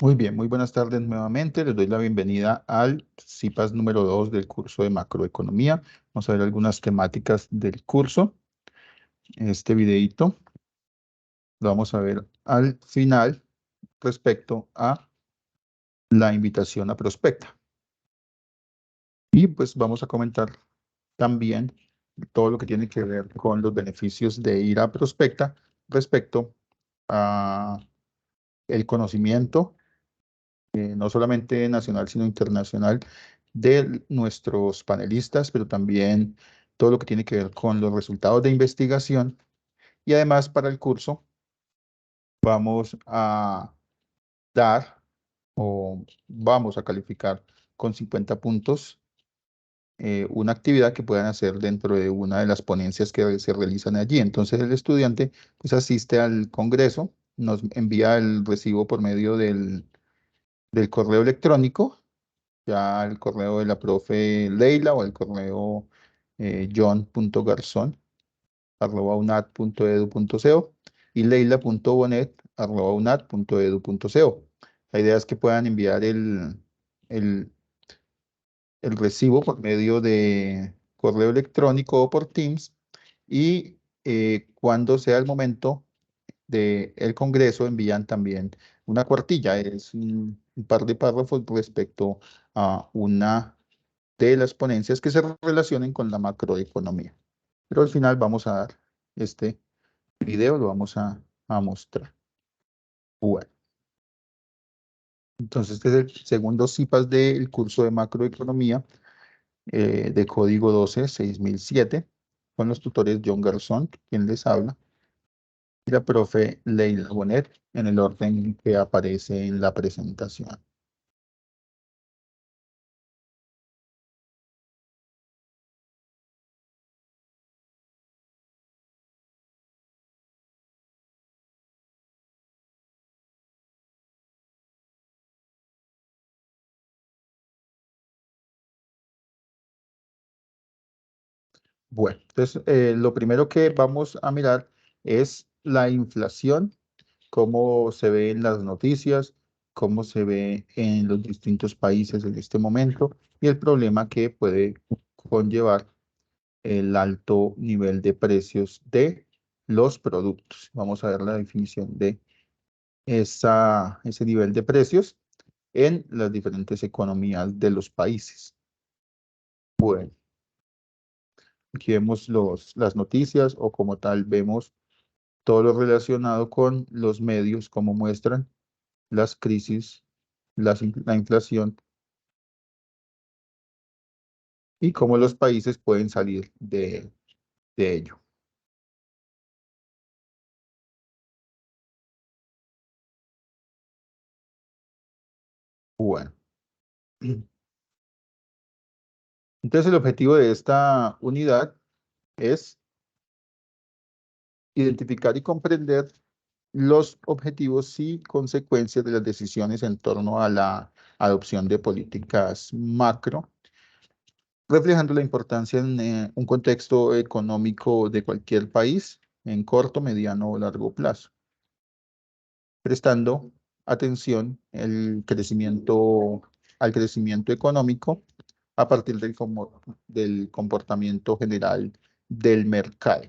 Muy bien, muy buenas tardes nuevamente. Les doy la bienvenida al CIPAS número 2 del curso de macroeconomía. Vamos a ver algunas temáticas del curso. Este videito lo vamos a ver al final respecto a la invitación a prospecta. Y pues vamos a comentar también todo lo que tiene que ver con los beneficios de ir a prospecta respecto a el conocimiento no solamente nacional, sino internacional, de nuestros panelistas, pero también todo lo que tiene que ver con los resultados de investigación. Y además, para el curso, vamos a dar o vamos a calificar con 50 puntos una actividad que puedan hacer dentro de una de las ponencias que se realizan allí. Entonces, el estudiante pues asiste al congreso, nos envía el recibo por medio del correo electrónico, ya el correo de la profe Leila o el correo john.garzón@unat.edu.co y leila.bonet@unat.edu.co. La idea es que puedan enviar el, el recibo por medio de correo electrónico o por Teams y cuando sea el momento del Congreso envían también una cuartilla, es un par de párrafos respecto a una de las ponencias que se relacionen con la macroeconomía. Pero al final vamos a dar este video, lo vamos a mostrar. Bueno, entonces este es el segundo CIPAS del curso de macroeconomía de código 126007 con los tutores John Garzón, quien les habla, y la profe Leila Bonet en el orden que aparece en la presentación. Bueno, entonces lo primero que vamos a mirar es la inflación, cómo se ve en las noticias, cómo se ve en los distintos países en este momento y el problema que puede conllevar el alto nivel de precios de los productos. Vamos a ver la definición de ese nivel de precios en las diferentes economías de los países. Bueno, aquí vemos las noticias o como tal vemos todo lo relacionado con los medios, como muestran las crisis, la inflación y cómo los países pueden salir de ello. Bueno, entonces el objetivo de esta unidad es identificar y comprender los objetivos y consecuencias de las decisiones en torno a la adopción de políticas macro, reflejando la importancia en un contexto económico de cualquier país en corto, mediano o largo plazo, prestando atención al crecimiento económico a partir del comportamiento general del mercado.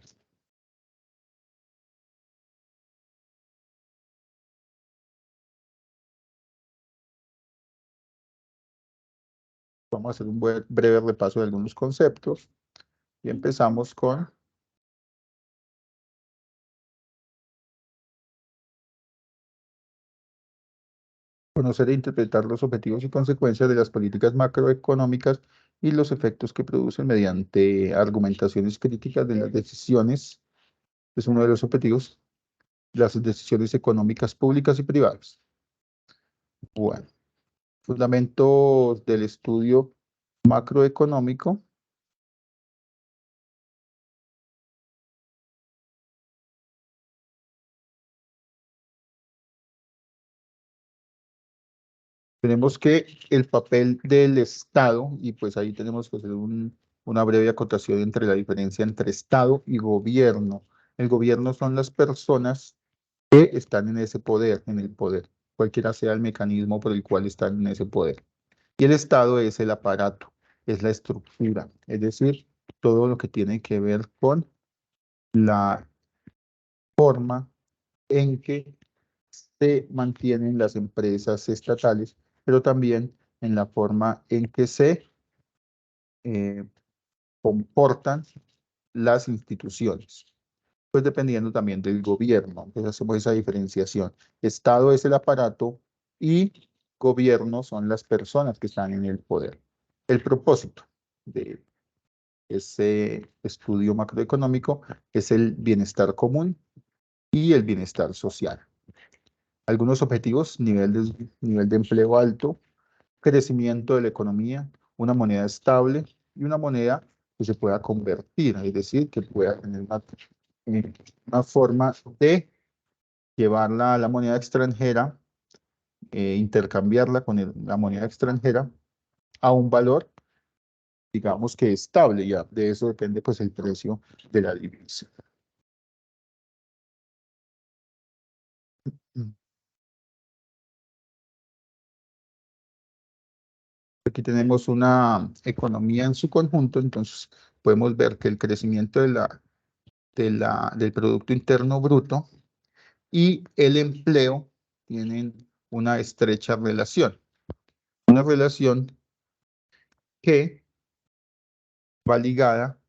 Vamos a hacer un breve repaso de algunos conceptos y empezamos con conocer e interpretar los objetivos y consecuencias de las políticas macroeconómicas y los efectos que producen mediante argumentaciones críticas de las decisiones. Es uno de los objetivos, las decisiones económicas públicas y privadas. Bueno, fundamentos del estudio macroeconómico. Tenemos que el papel del Estado, y pues ahí tenemos que hacer una breve acotación entre la diferencia entre Estado y gobierno. El gobierno son las personas que están en ese poder, en el poder. cualquiera sea el mecanismo por el cual están en ese poder. Y el Estado es el aparato, es la estructura, es decir, todo lo que tiene que ver con la forma en que se mantienen las empresas estatales, pero también en la forma en que se eh, comportan las instituciones. Pues dependiendo también del gobierno. Entonces hacemos esa diferenciación. Estado es el aparato y gobierno son las personas que están en el poder. El propósito de ese estudio macroeconómico es el bienestar común y el bienestar social. Algunos objetivos: nivel de empleo alto, crecimiento de la economía, una moneda estable y una moneda que se pueda convertir, es decir, que pueda tener eh, una forma de llevarla a la moneda extranjera, intercambiarla con la moneda extranjera a un valor, digamos que estable, ya de eso depende pues el precio de la divisa. Mm. Aquí tenemos una economía en su conjunto, entonces podemos ver que el crecimiento del Producto Interno Bruto y el empleo tienen una estrecha relación, una relación que va ligada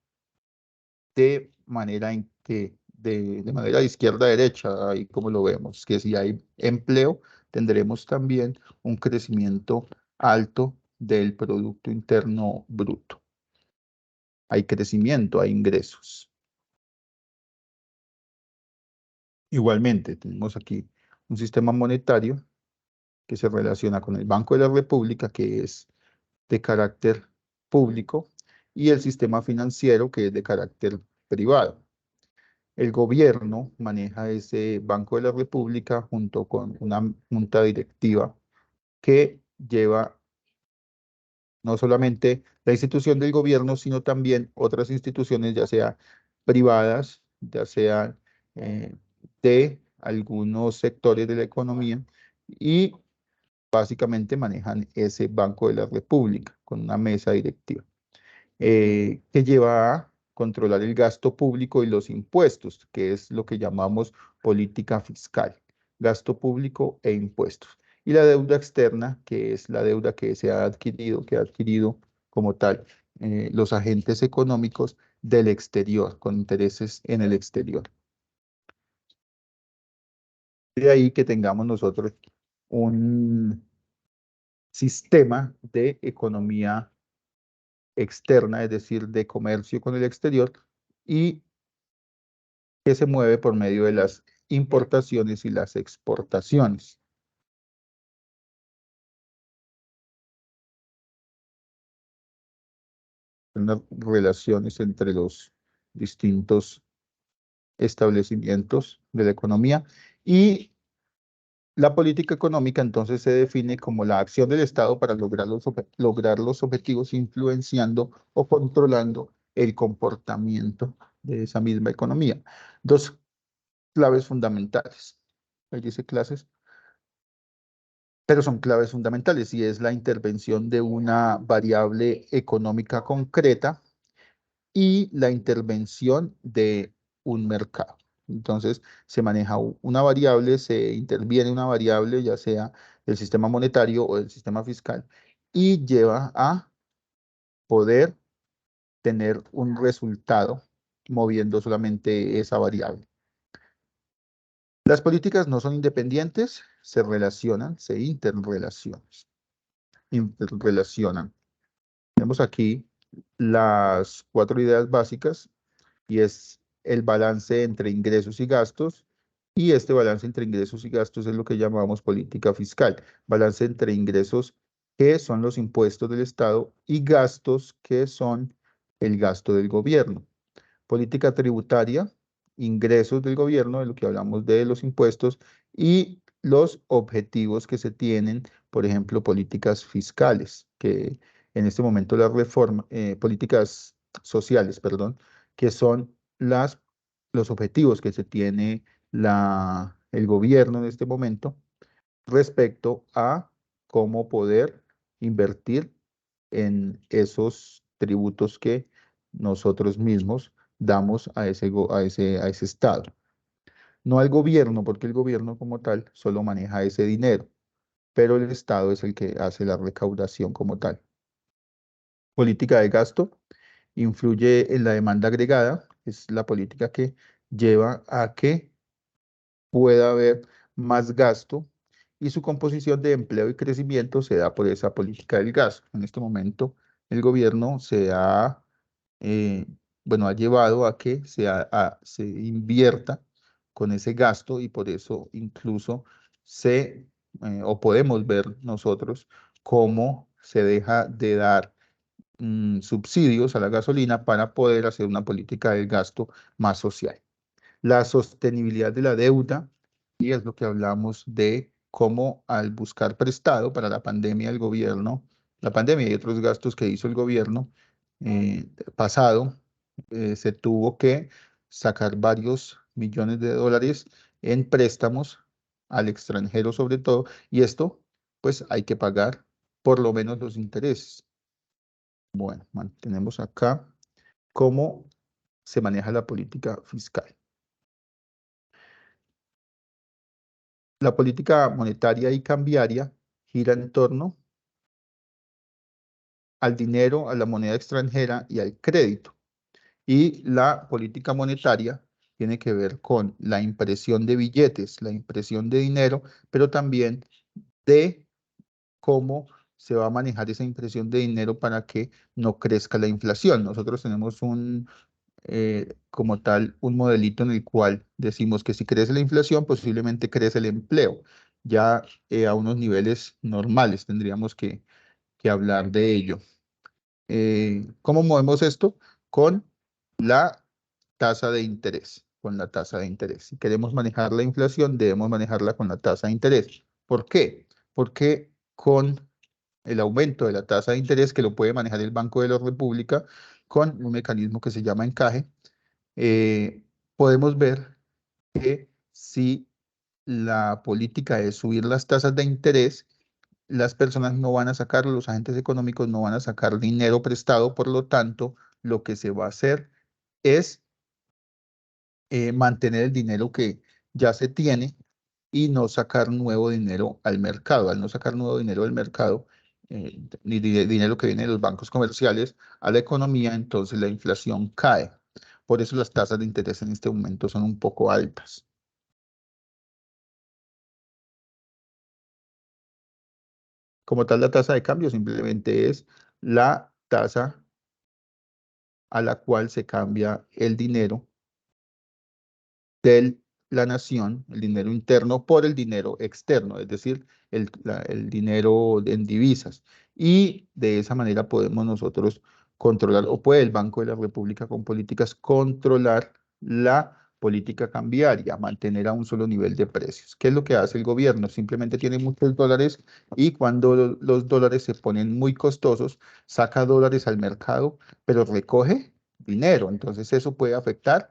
de manera en que, de manera de izquierda a derecha, ahí como lo vemos, que si hay empleo, tendremos también un crecimiento alto del Producto Interno Bruto. Hay crecimiento, hay ingresos. Igualmente, tenemos aquí un sistema monetario que se relaciona con el Banco de la República, que es de carácter público, y el sistema financiero, que es de carácter privado. El gobierno maneja ese Banco de la República junto con una junta directiva que lleva no solamente la institución del gobierno, sino también otras instituciones, ya sea privadas, ya sea eh, de algunos sectores de la economía, y básicamente manejan ese Banco de la República con una mesa directiva. Que lleva a controlar el gasto público y los impuestos, que es lo que llamamos política fiscal, gasto público e impuestos. Y la deuda externa, que es la deuda que ha adquirido como tal los agentes económicos del exterior, con intereses en el exterior. De ahí que tengamos nosotros un sistema de economía externa, es decir, de comercio con el exterior, y que se mueve por medio de las importaciones y las exportaciones. Unas relaciones entre los distintos establecimientos de la economía, y la política económica entonces se define como la acción del Estado para lograr los objetivos, influenciando o controlando el comportamiento de esa misma economía. Dos claves fundamentales. Ahí dice clases, pero son claves fundamentales, y es la intervención de una variable económica concreta y la intervención de un mercado. Entonces, se maneja una variable, se interviene una variable, ya sea del sistema monetario o del sistema fiscal, y lleva a poder tener un resultado moviendo solamente esa variable. Las políticas no son independientes, se relacionan, se interrelacionan. Tenemos aquí las cuatro ideas básicas, y es el balance entre ingresos y gastos, y este balance entre ingresos y gastos es lo que llamamos política fiscal. Balance entre ingresos, que son los impuestos del Estado, y gastos, que son el gasto del gobierno. Política tributaria, ingresos del gobierno, de lo que hablamos de los impuestos, y los objetivos que se tienen, por ejemplo, políticas fiscales, que en este momento políticas sociales, perdón, que son los objetivos que se tiene el gobierno en este momento respecto a cómo poder invertir en esos tributos que nosotros mismos damos a ese estado. No al gobierno, porque el gobierno como tal solo maneja ese dinero, pero el estado es el que hace la recaudación como tal. Política de gasto influye en la demanda agregada, es la política que lleva a que pueda haber más gasto y su composición de empleo y crecimiento se da por esa política del gasto. En este momento, el gobierno eh, ha llevado a que se invierta con ese gasto y por eso incluso o podemos ver nosotros cómo se deja de dar subsidios a la gasolina para poder hacer una política del gasto más social. La sostenibilidad de la deuda, y es lo que hablamos de cómo al buscar prestado para la pandemia el gobierno, la pandemia y otros gastos que hizo el gobierno pasado, se tuvo que sacar varios millones de dólares en préstamos al extranjero sobre todo, y esto pues hay que pagar por lo menos los intereses. Bueno, mantenemos acá cómo se maneja la política fiscal. La política monetaria y cambiaria gira en torno al dinero, a la moneda extranjera y al crédito. Y la política monetaria tiene que ver con la impresión de billetes, la impresión de dinero, pero también de cómo se va a manejar esa impresión de dinero para que no crezca la inflación. Nosotros tenemos como tal un modelito en el cual decimos que si crece la inflación, posiblemente crece el empleo. Ya a unos niveles normales tendríamos que hablar de ello. ¿Cómo movemos esto? Con la tasa de interés, con la tasa de interés. Si queremos manejar la inflación, debemos manejarla con la tasa de interés. ¿Por qué? Porque con el aumento de la tasa de interés que lo puede manejar el Banco de la República con un mecanismo que se llama encaje, eh, podemos ver que si la política es subir las tasas de interés, las personas no van a sacar, los agentes económicos no van a sacar dinero prestado, por lo tanto, lo que se va a hacer es mantener el dinero que ya se tiene y no sacar nuevo dinero al mercado. Al no sacar nuevo dinero del mercado, ni dinero que viene de los bancos comerciales a la economía, entonces la inflación cae. Por eso las tasas de interés en este momento son un poco altas. Como tal, la tasa de cambio simplemente es la tasa a la cual se cambia el dinero de la nación, el dinero interno, por el dinero externo, es decir, el dinero en divisas. Y de esa manera podemos nosotros controlar, o puede el Banco de la República con políticas controlar la política cambiaria, mantener a un solo nivel de precios. ¿Qué es lo que hace el gobierno? Simplemente tiene muchos dólares y cuando los dólares se ponen muy costosos, saca dólares al mercado, pero recoge dinero. Entonces eso puede afectar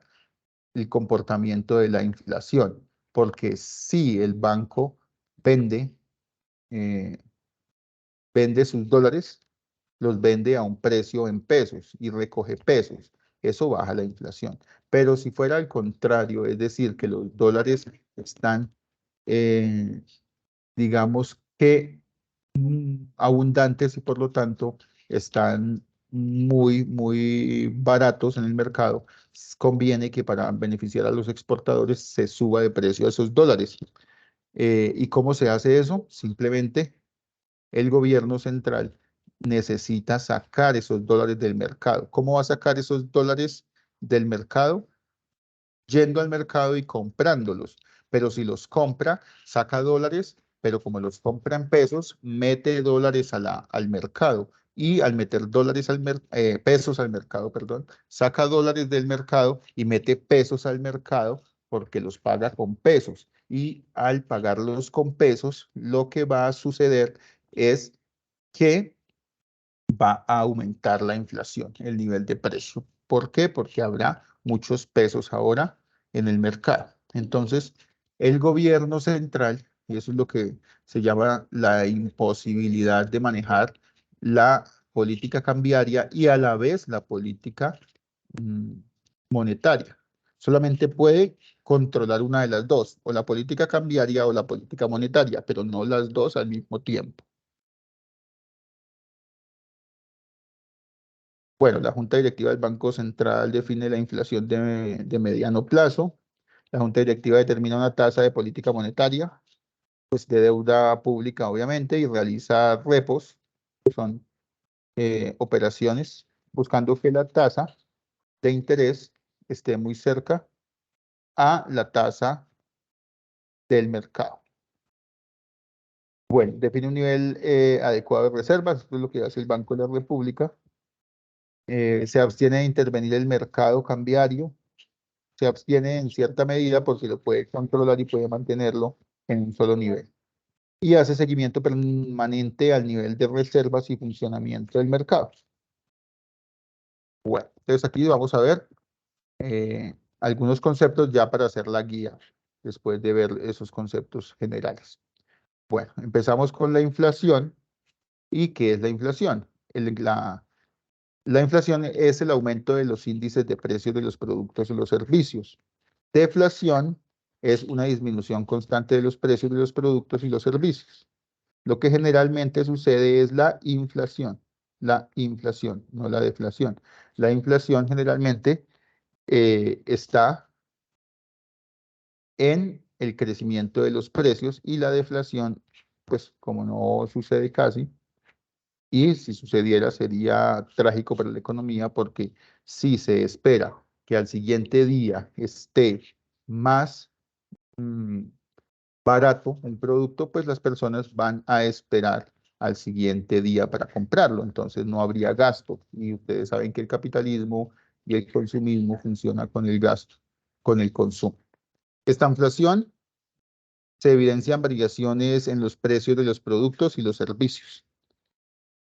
el comportamiento de la inflación, porque si el banco vende, eh, vende sus dólares, los vende a un precio en pesos y recoge pesos, eso baja la inflación. Pero si fuera al contrario, es decir, que los dólares están, eh, digamos que abundantes y por lo tanto están muy baratos en el mercado, conviene que para beneficiar a los exportadores se suba de precio esos dólares. ¿Y cómo se hace eso? Simplemente el gobierno central necesita sacar esos dólares del mercado. ¿Cómo va a sacar esos dólares del mercado? Yendo al mercado y comprándolos. Pero si los compra, saca dólares, pero como los compra en pesos, mete dólares al mercado. Y al meter pesos al mercado, perdón, saca dólares del mercado y mete pesos al mercado porque los paga con pesos. Y al pagarlos con pesos, lo que va a suceder es que va a aumentar la inflación, el nivel de precio. ¿Por qué? Porque habrá muchos pesos ahora en el mercado. Entonces, el gobierno central Y eso es lo que se llama la imposibilidad de manejar la política cambiaria y a la vez la política mm, monetaria. Solamente puede controlar una de las dos, o la política cambiaria o la política monetaria, pero no las dos al mismo tiempo. Bueno, la Junta Directiva del Banco Central define la inflación de mediano plazo. La Junta Directiva determina una tasa de política monetaria, pues de deuda pública, obviamente, y realiza repos, que son operaciones, buscando que la tasa de interés esté muy cerca a la tasa del mercado. Bueno, define un nivel adecuado de reservas, esto es lo que hace el Banco de la República. Se abstiene de intervenir el mercado cambiario, se abstiene en cierta medida porque lo puede controlar y puede mantenerlo en un solo nivel. Y hace seguimiento permanente al nivel de reservas y funcionamiento del mercado. Bueno, entonces aquí vamos a ver algunos conceptos ya para hacer la guía, después de ver esos conceptos generales. Bueno, empezamos con la inflación. ¿Y qué es la inflación? La inflación es el aumento de los índices de precios de los productos y los servicios. Deflación es una disminución constante de los precios de los productos y los servicios. Lo que generalmente sucede es la inflación, no la deflación. La inflación generalmente está en el crecimiento de los precios y la deflación, pues como no sucede casi, y si sucediera sería trágico para la economía porque si se espera que al siguiente día esté más mm, barato el producto, pues las personas van a esperar al siguiente día para comprarlo. Entonces no habría gasto. Y ustedes saben que el capitalismo y el consumismo funciona con el gasto, con el consumo. Esta inflación se evidencian variaciones en los precios de los productos y los servicios.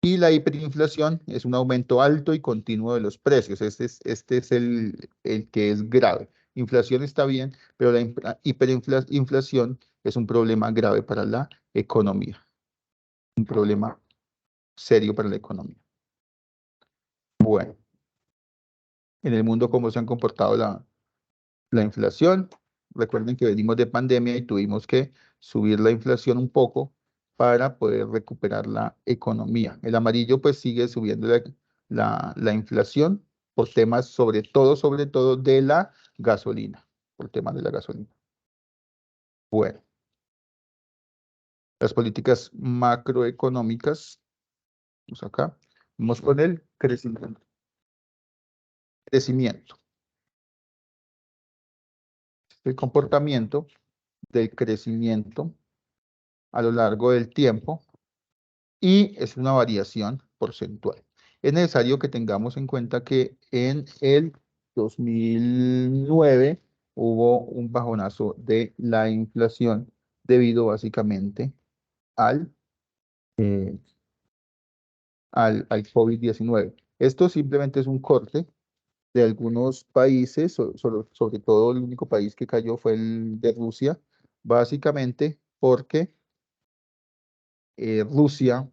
Y la hiperinflación es un aumento alto y continuo de los precios. Este es el que es grave. Inflación está bien, pero la hiperinflación es un problema grave para la economía, un problema serio para la economía. Bueno, en el mundo, ¿cómo se han comportado la inflación? Recuerden que venimos de pandemia y tuvimos que subir la inflación un poco para poder recuperar la economía. El amarillo pues sigue subiendo la inflación por temas sobre todo de la gasolina, por temas de la gasolina. Bueno, las políticas macroeconómicas, vamos acá, vamos con el crecimiento. Crecimiento. El comportamiento del crecimiento a lo largo del tiempo y es una variación porcentual. Es necesario que tengamos en cuenta que en el 2009 hubo un bajonazo de la inflación debido básicamente al, eh, al COVID-19. Esto simplemente es un corte de algunos países, sobre todo el único país que cayó fue el de Rusia, básicamente porque Rusia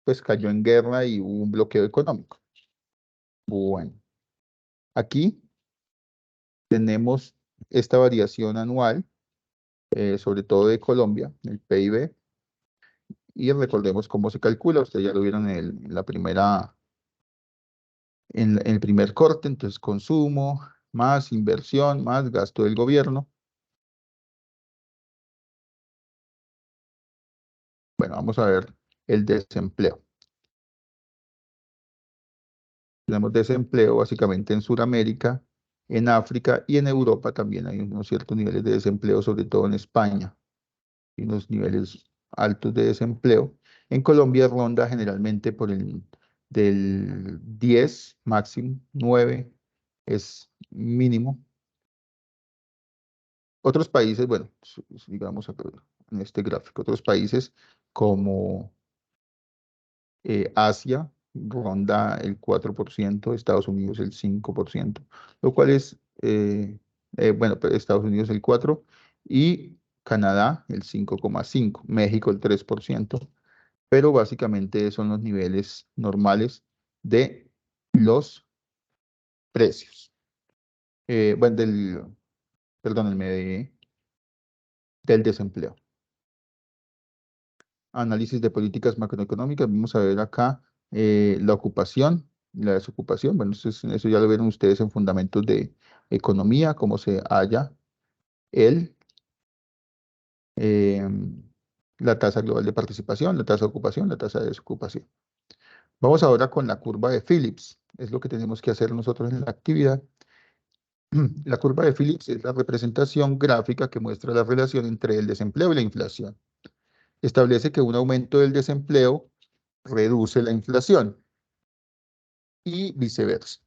pues cayó en guerra y hubo un bloqueo económico. Bueno, aquí tenemos esta variación anual, sobre todo de Colombia, el PIB, y recordemos cómo se calcula, ustedes ya lo vieron en la primera, en el primer corte, entonces consumo, más inversión, más gasto del gobierno. Bueno, vamos a ver el desempleo. Tenemos desempleo básicamente en Sudamérica, en África y en Europa también hay unos ciertos niveles de desempleo, sobre todo en España, y unos niveles altos de desempleo. En Colombia ronda generalmente por el del 10, máximo 9 es mínimo. Otros países, bueno, digamos acá en este gráfico, otros países como Asia ronda el 4%, Estados Unidos el 5%, lo cual es, bueno, pues Estados Unidos el 4% y Canadá el 5,5%, México el 3%, pero básicamente son los niveles normales de los precios. Bueno, perdónenme, del desempleo. Análisis de políticas macroeconómicas. Vamos a ver acá la ocupación, la desocupación. Bueno, eso ya lo vieron ustedes en fundamentos de economía, cómo se halla el, eh, la tasa global de participación, la tasa de ocupación, la tasa de desocupación. Vamos ahora con la curva de Phillips. Es lo que tenemos que hacer nosotros en la actividad. La curva de Phillips es la representación gráfica que muestra la relación entre el desempleo y la inflación. Establece que un aumento del desempleo reduce la inflación y viceversa.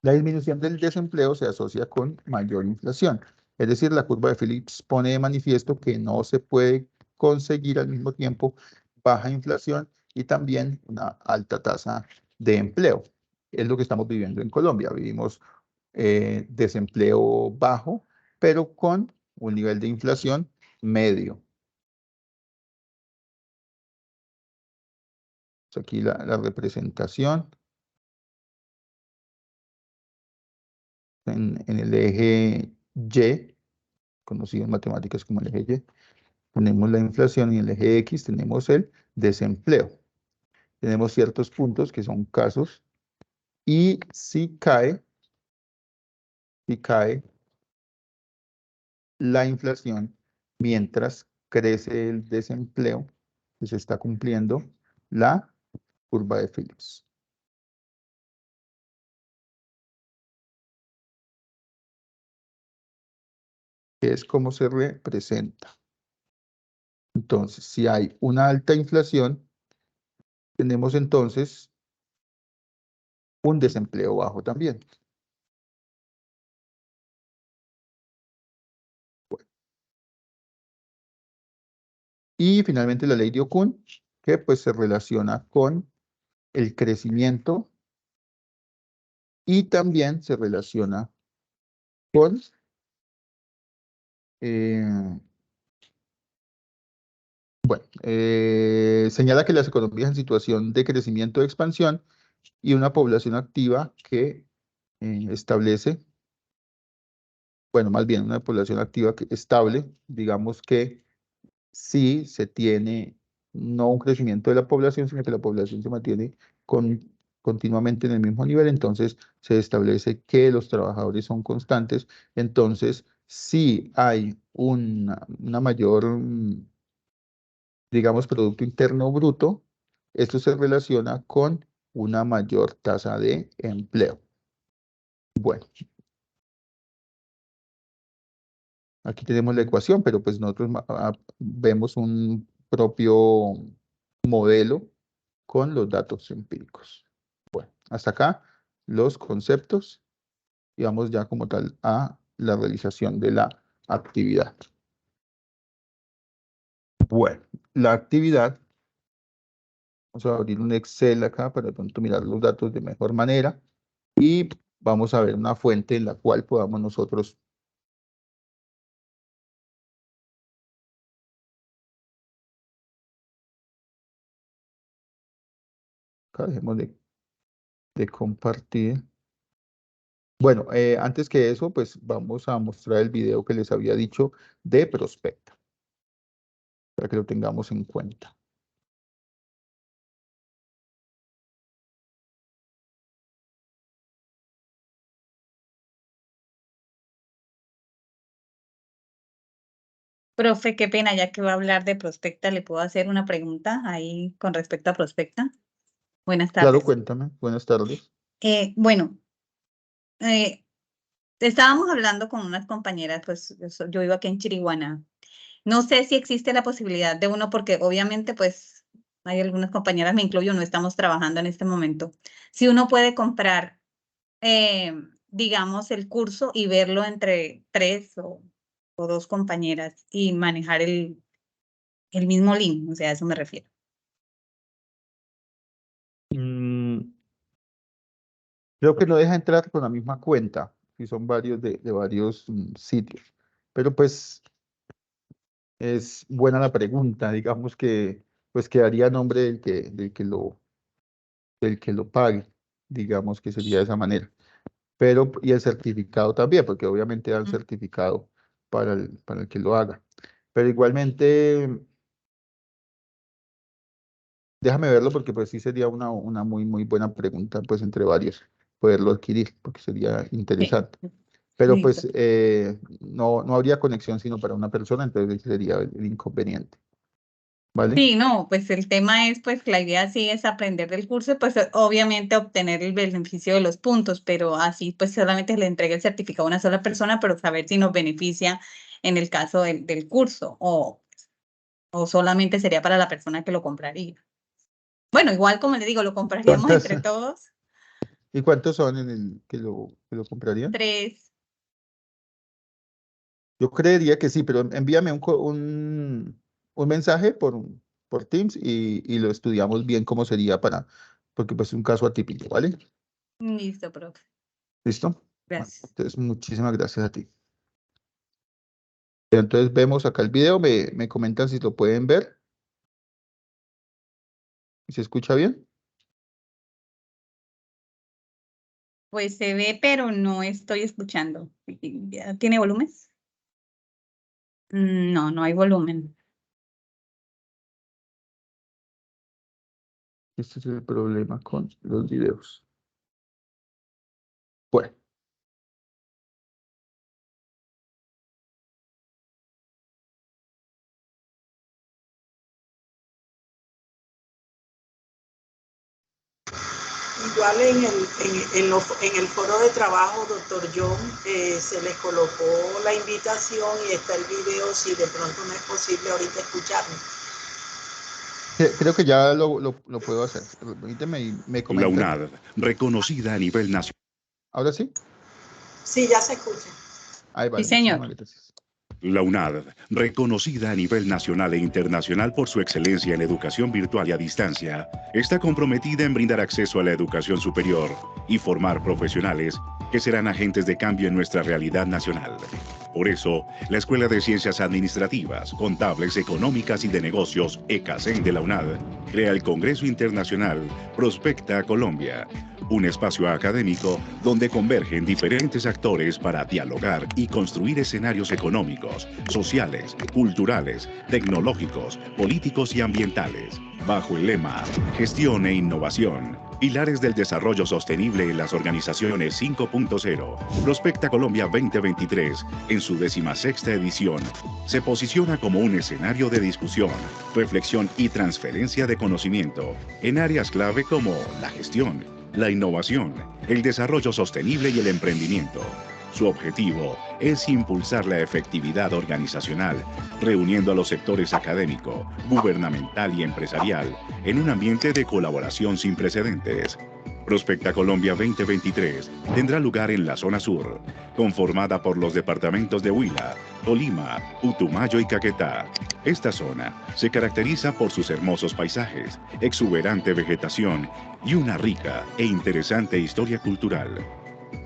La disminución del desempleo se asocia con mayor inflación. Es decir, la curva de Phillips pone de manifiesto que no se puede conseguir al mismo tiempo baja inflación y también una alta tasa de empleo. Es lo que estamos viviendo en Colombia. Vivimos desempleo bajo, pero con un nivel de inflación medio. Aquí la representación en el eje Y, conocido en matemáticas como el eje Y, tenemos la inflación y en el eje X tenemos el desempleo. Tenemos ciertos puntos que son casos y si cae la inflación mientras crece el desempleo, pues se está cumpliendo la curva de Phillips. Que es como se representa. Entonces, si hay una alta inflación, tenemos entonces un desempleo bajo también. Y finalmente la ley de Okun, que pues se relaciona con el crecimiento y también se relaciona con, señala que las economías en situación de crecimiento o expansión y una población activa que establece, bueno, más bien una población activa estable, digamos que si se tiene no un crecimiento de la población, sino que la población se mantiene continuamente en el mismo nivel, entonces se establece que los trabajadores son constantes, entonces si hay una mayor, digamos, Producto Interno Bruto, esto se relaciona con una mayor tasa de empleo. Bueno, aquí tenemos la ecuación, pero pues nosotros vemos un propio modelo con los datos empíricos. Bueno, hasta acá los conceptos y vamos ya como tal a la realización de la actividad. Bueno, la actividad, vamos a abrir un Excel acá para de pronto mirar los datos de mejor manera y vamos a ver una fuente en la cual podamos nosotros acá dejemos de compartir. Bueno, antes que eso, pues vamos a mostrar el video que les había dicho de Prospecta, para que lo tengamos en cuenta. Profe, qué pena, ya que va a hablar de Prospecta, ¿le puedo hacer una pregunta ahí con respecto a Prospecta? Buenas Claro, tardes. cuéntame. Buenas tardes. Bueno, eh, estábamos hablando con unas compañeras, pues yo vivo aquí en Chiriguaná. No sé si existe la posibilidad de uno, porque obviamente pues hay algunas compañeras, me incluyo, no estamos trabajando en este momento. Si uno puede comprar, digamos, el curso y verlo entre tres o dos compañeras y manejar el mismo link, o sea, a eso me refiero. Creo que no deja entrar con la misma cuenta, si son varios de varios sitios. Pero pues Es buena la pregunta, digamos que pues quedaría a nombre del que lo pague, digamos que sería de esa manera. Pero, y el certificado también, porque obviamente dan Mm. certificado para el que lo haga. Pero igualmente, déjame verlo porque pues sí sería una muy, muy buena pregunta, pues entre varios, poderlo adquirir, porque sería Sí, interesante. Pero listo. pues no habría conexión sino para una persona, entonces ese sería el inconveniente, ¿vale? Sí, no, pues el tema es, pues la idea sí es aprender del curso, pues obviamente obtener el beneficio de los puntos, pero así pues solamente le entrega el certificado a una sola persona, pero saber si nos beneficia en el caso del curso o solamente sería para la persona que lo compraría. Bueno, igual como le digo, lo compraríamos ¿Cuántas, entre todos. y cuántos son en el que lo comprarían? 3. Yo creería que sí, pero envíame un mensaje por Teams y lo estudiamos bien cómo sería porque pues es un caso atípico, ¿vale? Listo, profe. ¿Listo? Bueno, Gracias. entonces muchísimas gracias a ti. Entonces vemos acá el video, me comentan si lo pueden ver, si se escucha bien. Pues se ve, pero no estoy escuchando. ¿Tiene volumen? No, no hay volumen. Este es el problema con los videos. Bueno, Igual en el foro de trabajo, doctor John, se les colocó la invitación y está el video si de pronto no es posible ahorita escucharme. creo que ya lo puedo hacer. Permíteme y me La comentan. UNAD, reconocida a nivel nacional. ¿Ahora sí? Sí, ya se escucha. Ahí Sí, vale, señor. muchísimas gracias. La UNAD, reconocida a nivel nacional e internacional por su excelencia en educación virtual y a distancia, está comprometida en brindar acceso a la educación superior y formar profesionales que serán agentes de cambio en nuestra realidad nacional. Por eso, la Escuela de Ciencias Administrativas, Contables, Económicas y de Negocios, ECACEN de la UNAD, crea el Congreso Internacional Prospecta Colombia, un espacio académico donde convergen diferentes actores para dialogar y construir escenarios económicos, sociales, culturales, tecnológicos, políticos y ambientales, bajo el lema Gestión e Innovación, pilares del desarrollo sostenible en las organizaciones 5.0. Prospecta Colombia 2023, en su 16ª edición, se posiciona como un escenario de discusión, reflexión y transferencia de conocimiento en áreas clave como la gestión, la innovación, el desarrollo sostenible y el emprendimiento. Su objetivo es impulsar la efectividad organizacional, reuniendo a los sectores académico, gubernamental y empresarial en un ambiente de colaboración sin precedentes. Prospecta Colombia 2023 tendrá lugar en la zona sur, conformada por los departamentos de Huila, Tolima, Putumayo y Caquetá. Esta zona se caracteriza por sus hermosos paisajes, exuberante vegetación y una rica e interesante historia cultural.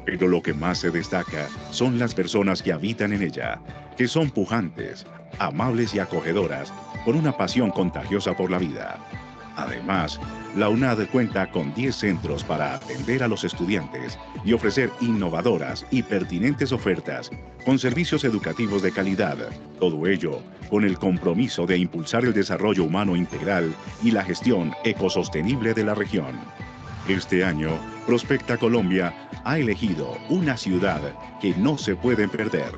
Pero lo que más se destaca son las personas que habitan en ella, que son pujantes, amables y acogedoras, con una pasión contagiosa por la vida. Además, la UNAD cuenta con 10 centros para atender a los estudiantes y ofrecer innovadoras y pertinentes ofertas con servicios educativos de calidad. Todo ello con el compromiso de impulsar el desarrollo humano integral y la gestión ecosostenible de la región. Este año, Prospecta Colombia ha elegido una ciudad que no se puede perder.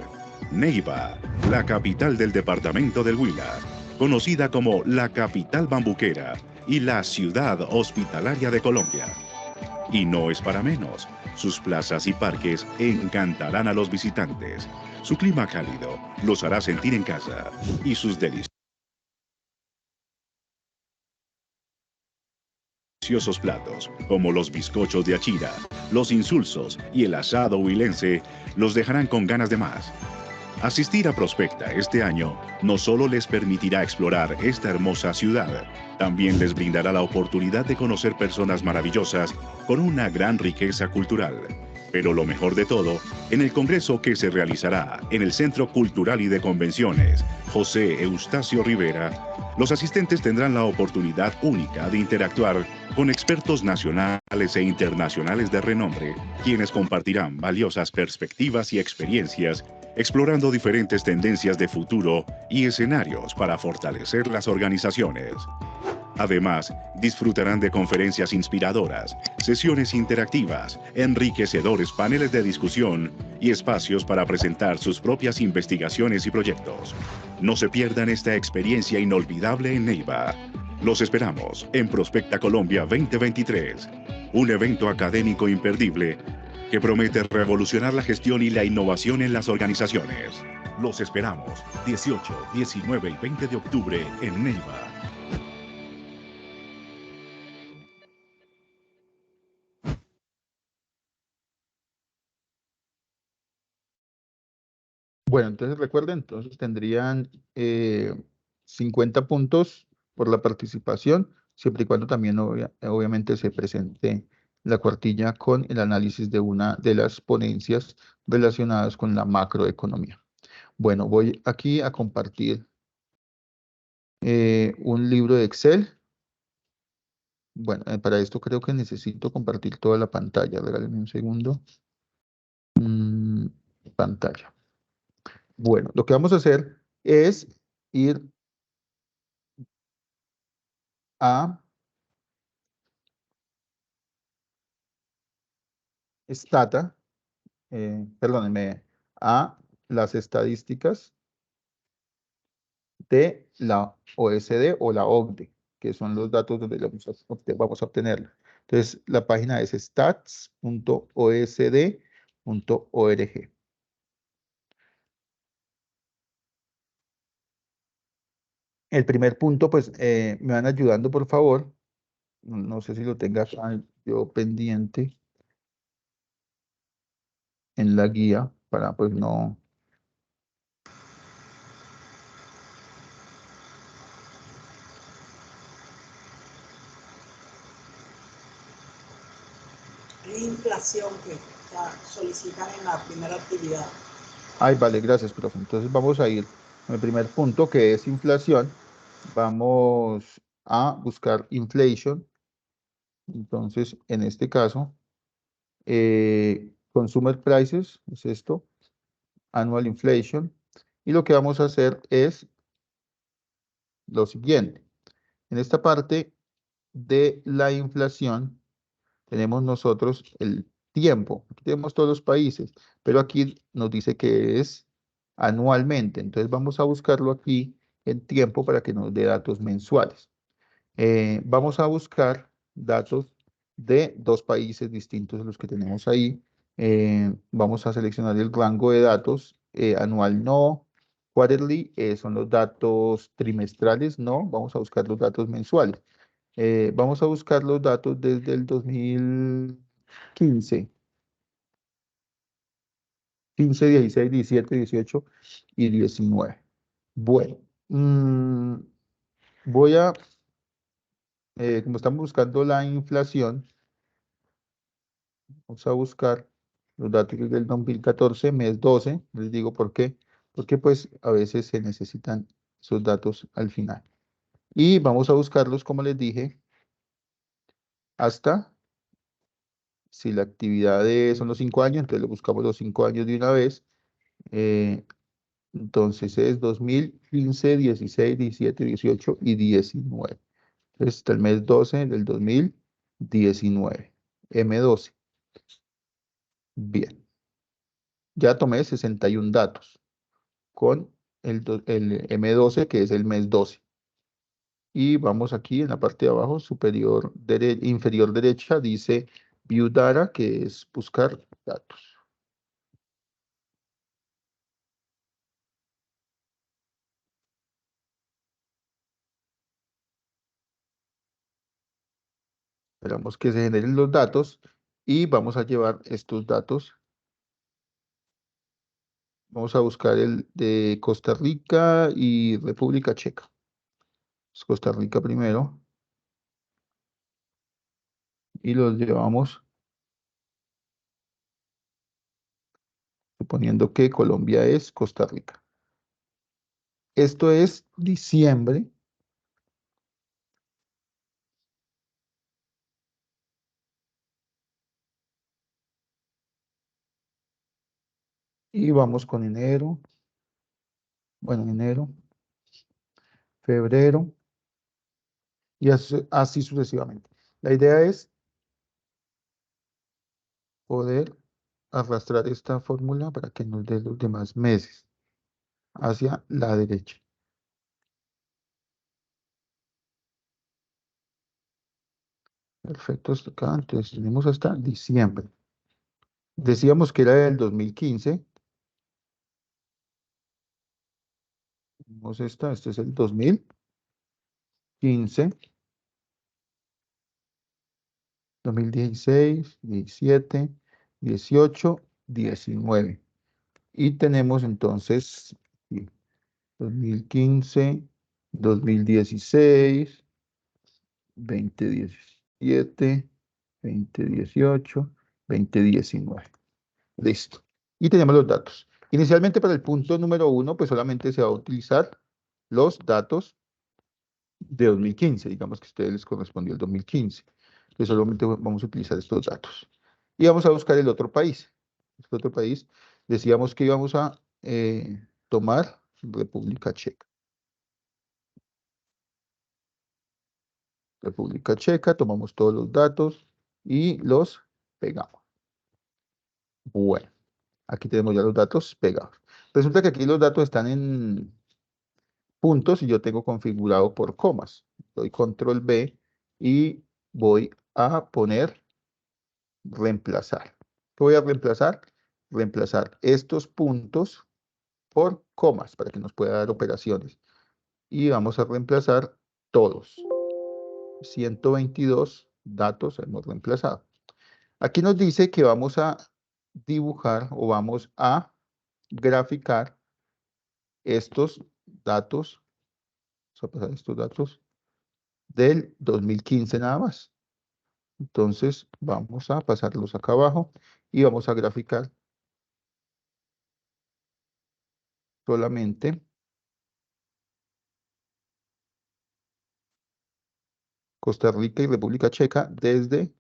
Neiva, la capital del departamento del Huila, conocida como la capital bambuquera y la ciudad hospitalaria de Colombia. Y no es para menos, sus plazas y parques encantarán a los visitantes. Su clima cálido los hará sentir en casa y sus deliciosos platos, como los bizcochos de Achira, los insulsos y el asado huilense, los dejarán con ganas de más. Asistir a Prospecta este año no solo les permitirá explorar esta hermosa ciudad, también les brindará la oportunidad de conocer personas maravillosas con una gran riqueza cultural. Pero lo mejor de todo, en el congreso que se realizará en el Centro Cultural y de Convenciones José Eustacio Rivera, los asistentes tendrán la oportunidad única de interactuar con expertos nacionales e internacionales de renombre, quienes compartirán valiosas perspectivas y experiencias, explorando diferentes tendencias de futuro y escenarios para fortalecer las organizaciones. Además, disfrutarán de conferencias inspiradoras, sesiones interactivas, enriquecedores paneles de discusión y espacios para presentar sus propias investigaciones y proyectos. No se pierdan esta experiencia inolvidable en Neiva. Los esperamos en Prospecta Colombia 2023, un evento académico imperdible que promete revolucionar la gestión y la innovación en las organizaciones. Los esperamos 18, 19 y 20 de octubre en Neiva. Bueno, entonces recuerden, entonces tendrían 50 puntos por la participación, siempre y cuando también obviamente se presente la cuartilla con el análisis de una de las ponencias relacionadas con la macroeconomía. Bueno, voy aquí a compartir un libro de Excel. Bueno, para esto creo que necesito compartir toda la pantalla. Regálenme un segundo. Pantalla. Bueno, lo que vamos a hacer es ir a Stata, perdónenme, a las estadísticas de la OSD o la OCDE, que son los datos donde vamos a obtenerlo. Entonces, la página es stats.osd.org. El primer punto, pues, me van ayudando, por favor. No sé si lo tengas yo pendiente en la guía para, pues, no... Es inflación que solicitan en la primera actividad. Ay, vale, gracias, profe. Entonces vamos a ir con el primer punto, que es inflación. Vamos a buscar inflation. Entonces, en este caso, consumer prices, es esto, annual inflation. Y lo que vamos a hacer es lo siguiente. En esta parte de la inflación, tenemos nosotros el tiempo. Aquí tenemos todos los países, pero aquí nos dice que es anualmente. Entonces vamos a buscarlo aquí en tiempo para que nos dé datos mensuales. Vamos a buscar datos de dos países distintos de los que tenemos ahí. Vamos a seleccionar el rango de datos, anual no, quarterly son los datos trimestrales, no, vamos a buscar los datos mensuales. Vamos a buscar los datos desde el 2015, 15, 16, 17, 18 y 19. Bueno, voy a, como estamos buscando la inflación, vamos a buscar los datos desde el 2014, mes 12, les digo por qué, porque pues a veces se necesitan esos datos al final. Y vamos a buscarlos, como les dije, hasta, si la actividad son los 5 años, entonces le buscamos los 5 años de una vez. Entonces es 2015, 16, 17, 18 y 19. Entonces está el mes 12 del 2019. M12. Bien. Ya tomé 61 datos con el M12, que es el mes 12. Y vamos aquí en la parte de abajo, inferior derecha, dice View Data, que es buscar datos. Esperamos que se generen los datos y vamos a llevar estos datos. Vamos a buscar el de Costa Rica y República Checa. Costa Rica primero. Y los llevamos suponiendo que Colombia es Costa Rica. Esto es diciembre. Y vamos con enero. Bueno, enero, febrero, y así sucesivamente. La idea es poder arrastrar esta fórmula para que nos dé los demás meses hacia la derecha. Perfecto, hasta acá. Entonces tenemos hasta diciembre. Decíamos que era del 2015. Tenemos este es el 2015, 2016, 17, 18, 19. Y tenemos entonces 2015, 2016, 2017, 2018, 2019. Listo. Y tenemos los datos. Inicialmente para el punto número 1, pues solamente se va a utilizar los datos de 2015. Digamos que a ustedes les correspondió el 2015. Entonces solamente vamos a utilizar estos datos. Y vamos a buscar el otro país. Este otro país, decíamos que íbamos a tomar República Checa. República Checa, tomamos todos los datos y los pegamos. Bueno, aquí tenemos ya los datos pegados. Resulta que aquí los datos están en puntos y yo tengo configurado por comas. Doy control B y voy a poner reemplazar. ¿Qué voy a reemplazar? Reemplazar estos puntos por comas para que nos pueda dar operaciones. Y vamos a reemplazar todos. 122 datos hemos reemplazado. Aquí nos dice que vamos a dibujar o vamos a graficar estos datos, vamos a pasar estos datos del 2015 nada más. Entonces vamos a pasarlos acá abajo y vamos a graficar solamente Costa Rica y República Checa desde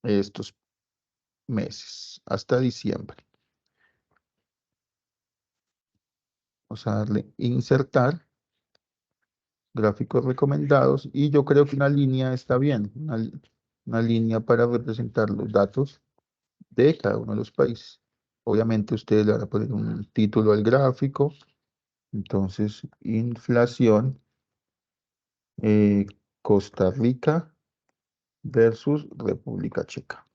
estos meses hasta diciembre. Vamos a darle insertar, gráficos recomendados, y yo creo que una línea está bien, una línea para representar los datos de cada uno de los países. Obviamente ustedes le van a poner un título al gráfico, entonces inflación Costa Rica versus República Checa.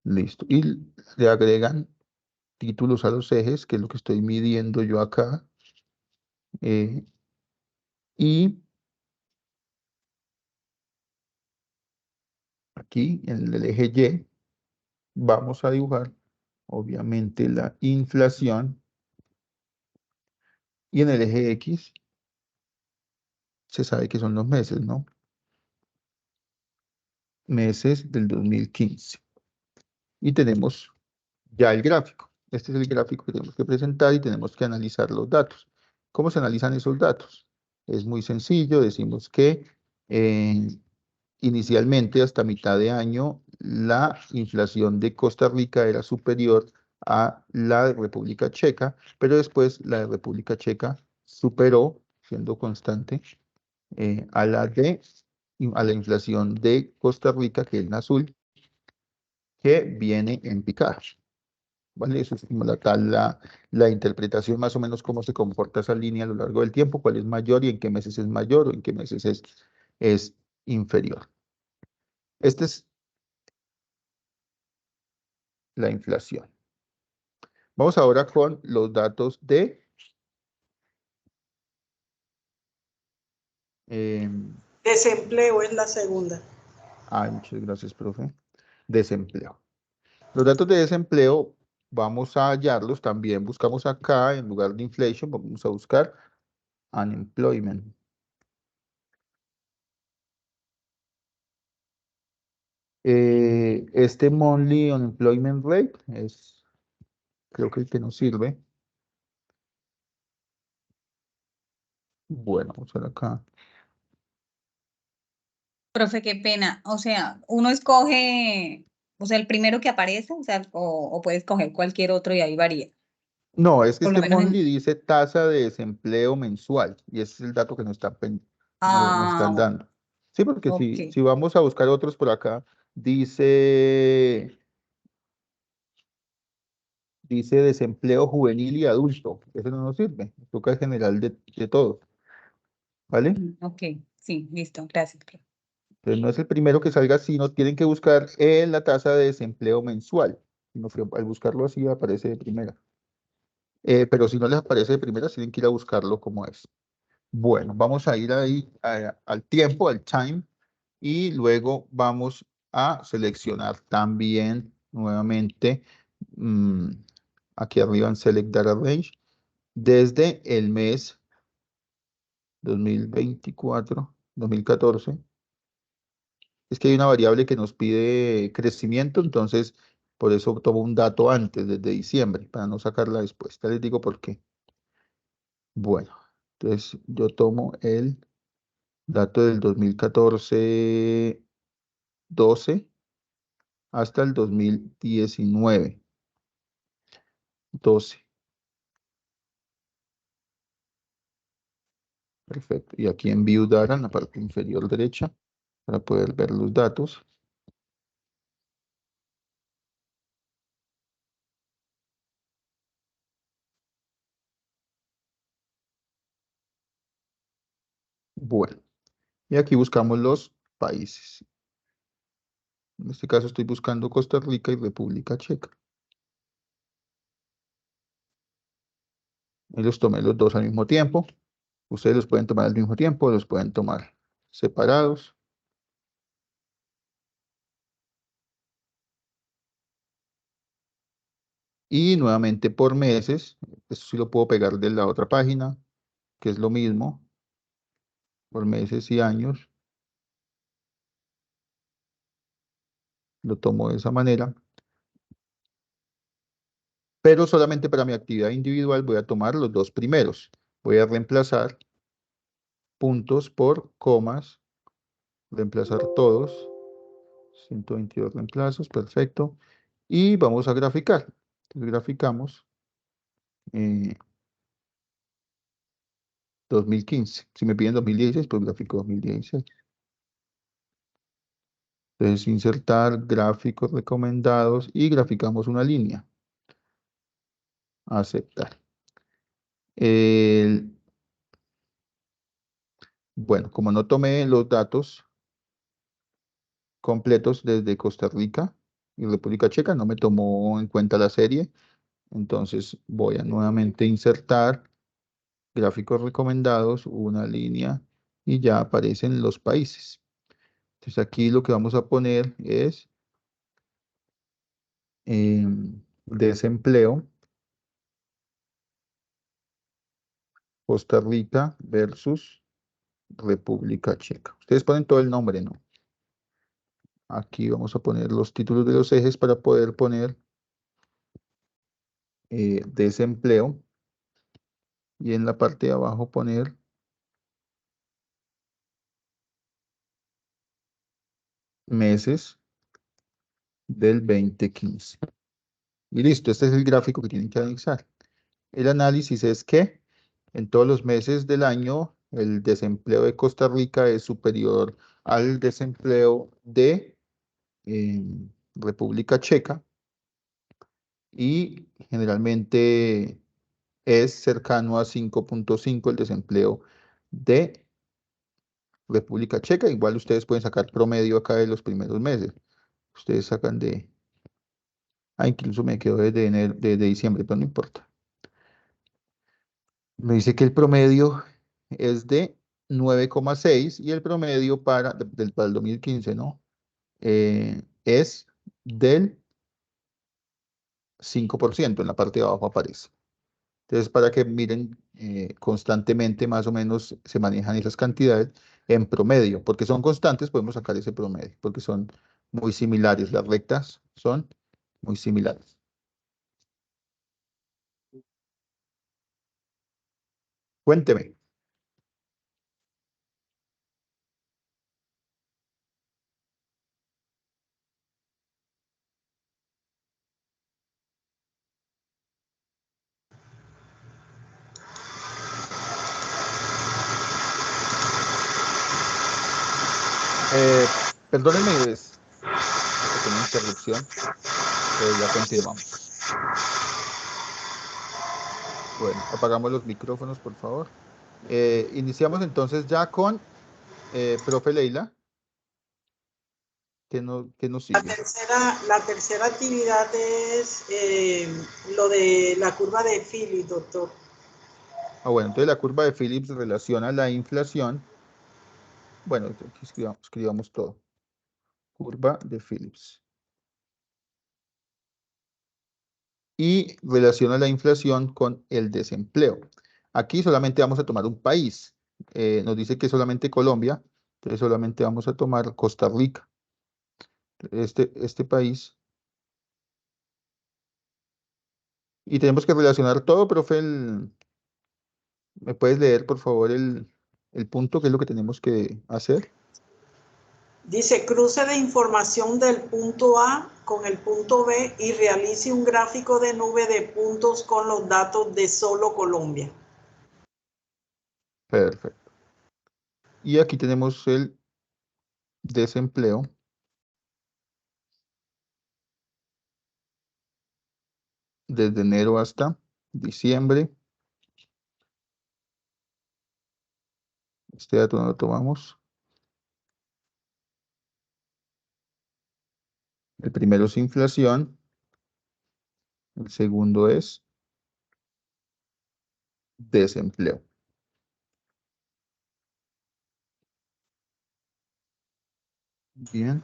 Listo. Y le agregan títulos a los ejes, que es lo que estoy midiendo yo acá. Y aquí en el eje Y vamos a dibujar, obviamente, la inflación. Y en el eje X se sabe que son los meses, ¿no? Meses del 2015. Y tenemos ya el gráfico. Este es el gráfico que tenemos que presentar y tenemos que analizar los datos. ¿Cómo se analizan esos datos? Es muy sencillo, decimos que inicialmente hasta mitad de año la inflación de Costa Rica era superior a la de República Checa, pero después la de República Checa superó, siendo constante, a la inflación de Costa Rica, que es en azul, que viene en picada. ¿Vale? Eso es como la interpretación, más o menos cómo se comporta esa línea a lo largo del tiempo, cuál es mayor y en qué meses es mayor o en qué meses es inferior. Esta es la inflación. Vamos ahora con los datos de Desempleo es la segunda. muchas gracias, profe. Desempleo. Los datos de desempleo vamos a hallarlos también. Buscamos acá, en lugar de inflation, vamos a buscar unemployment. Este monthly unemployment rate es, creo que el que nos sirve. Bueno, vamos a ver acá. Profe, qué pena. O sea, uno escoge, o sea, el primero que aparece, o sea, o puede escoger cualquier otro y ahí varía. No, es que Por lo este menos monthly dice tasa de desempleo mensual y ese es el dato que nos nos Ah, están dando. Sí, porque ok. si vamos a buscar otros por acá, dice desempleo juvenil y adulto. Eso no nos sirve. Nos toca el general de todo. ¿Vale? Ok, sí, listo, gracias, profe. Entonces no es el primero que salga, sino tienen que buscar en la tasa de desempleo mensual. Sino que al buscarlo así aparece de primera. Pero si no les aparece de primera, tienen que ir a buscarlo como es. Bueno, vamos a ir ahí al tiempo, al time, y luego vamos a seleccionar también nuevamente aquí arriba en Select Data Range desde el mes 2024, 2014. Es que hay una variable que nos pide crecimiento, entonces por eso tomo un dato antes, desde diciembre, para no sacarla después. Ya les digo por qué. Bueno, entonces yo tomo el dato del 2014, 12 hasta el 2019, 12. Perfecto. Y aquí en View Data, en la parte inferior derecha, para poder ver los datos. Bueno, y aquí buscamos los países. En este caso estoy buscando Costa Rica y República Checa. Y los tomé los dos al mismo tiempo. Ustedes los pueden tomar al mismo tiempo, los pueden tomar separados. Y nuevamente por meses, esto sí lo puedo pegar de la otra página, que es lo mismo, por meses y años. Lo tomo de esa manera. Pero solamente para mi actividad individual voy a tomar los dos primeros. Voy a reemplazar puntos por comas, reemplazar todos. 122 reemplazos, perfecto. Y vamos a graficar. Entonces graficamos 2015. Si me piden 2016, pues grafico 2016. Entonces insertar gráficos recomendados y graficamos una línea. Aceptar. Bueno, como no tomé los datos completos desde Costa Rica y República Checa, no me tomó en cuenta la serie. Entonces voy a nuevamente insertar gráficos recomendados, una línea y ya aparecen los países. Entonces aquí lo que vamos a poner es desempleo, Costa Rica versus República Checa. Ustedes ponen todo el nombre, ¿no? Aquí vamos a poner los títulos de los ejes para poder poner desempleo y en la parte de abajo poner meses del 2015. Y listo, este es el gráfico que tienen que analizar. El análisis es que en todos los meses del año el desempleo de Costa Rica es superior al desempleo de República Checa y generalmente es cercano a 5.5 el desempleo de República Checa. Igual ustedes pueden sacar promedio acá de los primeros meses. Ustedes sacan incluso me quedo desde enero, desde diciembre, pero no importa. Me dice que el promedio es de 9,6 y el promedio para el 2015, ¿no? Es del 5%, en la parte de abajo aparece. Entonces, para que miren constantemente, más o menos se manejan esas cantidades en promedio, porque son constantes, podemos sacar ese promedio, porque son muy similares, las rectas son muy similares. Cuénteme. Perdónenme, es una pequeña interrupción, pero ya continuamos. Bueno, apagamos los micrófonos, por favor. Iniciamos entonces ya con profe Leila. ¿Qué nos sigue? La tercera actividad es lo de la curva de Phillips, doctor. Bueno, entonces la curva de Phillips relaciona la inflación. Bueno, aquí escribamos todo. Curva de Phillips. Y relaciona la inflación con el desempleo. Aquí solamente vamos a tomar un país. Nos dice que solamente Colombia, entonces solamente vamos a tomar Costa Rica. Este país. Y tenemos que relacionar todo, profe. ¿Me puedes leer, por favor, el punto? ¿Qué es lo que tenemos que hacer? Dice, cruce de información del punto A con el punto B y realice un gráfico de nube de puntos con los datos de solo Colombia. Perfecto. Y aquí tenemos el desempleo. Desde enero hasta diciembre. Este dato no lo tomamos. El primero es inflación. El segundo es desempleo. Bien.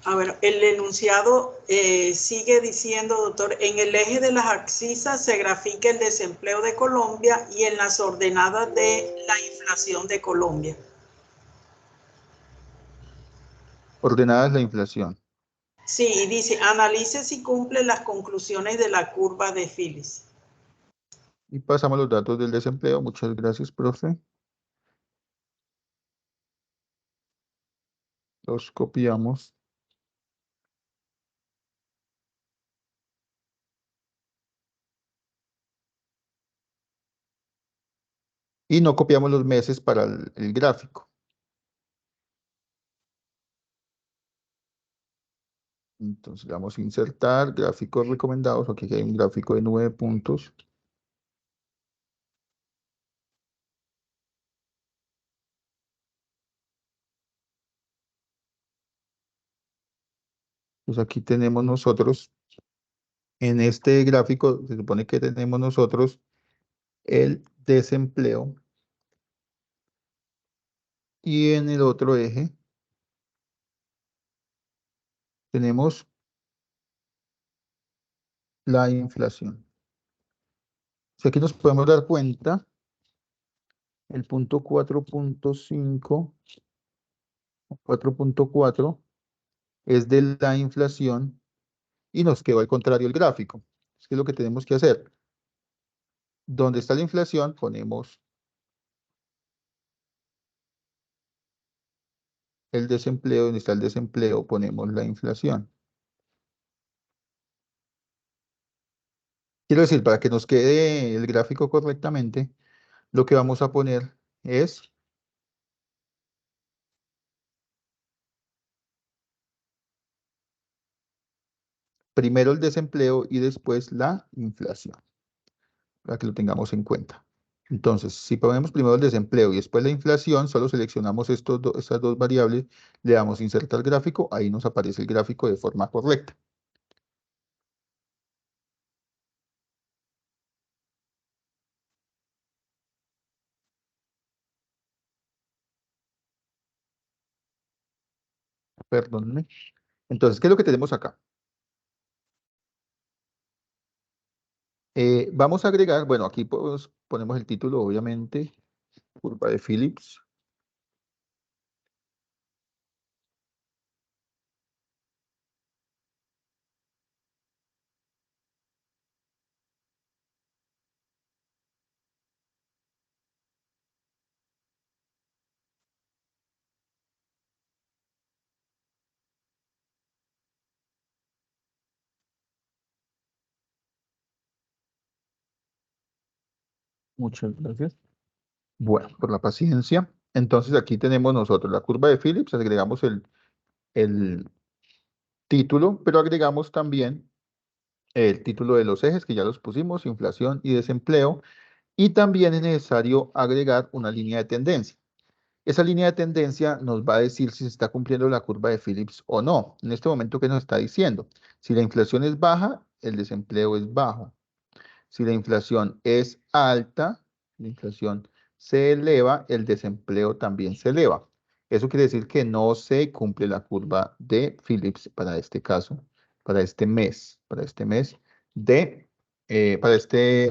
A ver, el enunciado sigue diciendo, doctor, en el eje de las abscisas se grafica el desempleo de Colombia y en las ordenadas de la inflación de Colombia. Ordenada es la inflación. Sí, y dice, analice si cumple las conclusiones de la curva de Phillips. Y pasamos los datos del desempleo. Muchas gracias, profe. Los copiamos. Y no copiamos los meses para el gráfico. Entonces le vamos a insertar gráficos recomendados. Aquí hay un gráfico de 9 puntos. Pues aquí tenemos nosotros, en este gráfico se supone que tenemos nosotros el desempleo. Y en el otro eje tenemos la inflación. Si aquí nos podemos dar cuenta, el punto 4.5, 4.4 es de la inflación y nos quedó al contrario el gráfico. ¿Qué es lo que tenemos que hacer? Donde está la inflación, ponemos el desempleo. Donde está el desempleo, ponemos la inflación. Quiero decir, para que nos quede el gráfico correctamente, lo que vamos a poner es primero el desempleo y después la inflación, para que lo tengamos en cuenta. Entonces, si ponemos primero el desempleo y después la inflación, solo seleccionamos estas dos variables, le damos insertar gráfico, ahí nos aparece el gráfico de forma correcta. Perdónenme. Entonces, ¿qué es lo que tenemos acá? Vamos a agregar, bueno, aquí pues, ponemos el título, obviamente, curva de Phillips. Muchas gracias. Bueno, por la paciencia. Entonces aquí tenemos nosotros la curva de Phillips, agregamos el título, pero agregamos también el título de los ejes que ya los pusimos, inflación y desempleo, y también es necesario agregar una línea de tendencia. Esa línea de tendencia nos va a decir si se está cumpliendo la curva de Phillips o no. En este momento, ¿qué nos está diciendo? Si la inflación es baja, el desempleo es bajo. Si la inflación es alta, la inflación se eleva, el desempleo también se eleva. Eso quiere decir que no se cumple la curva de Phillips para este caso, para este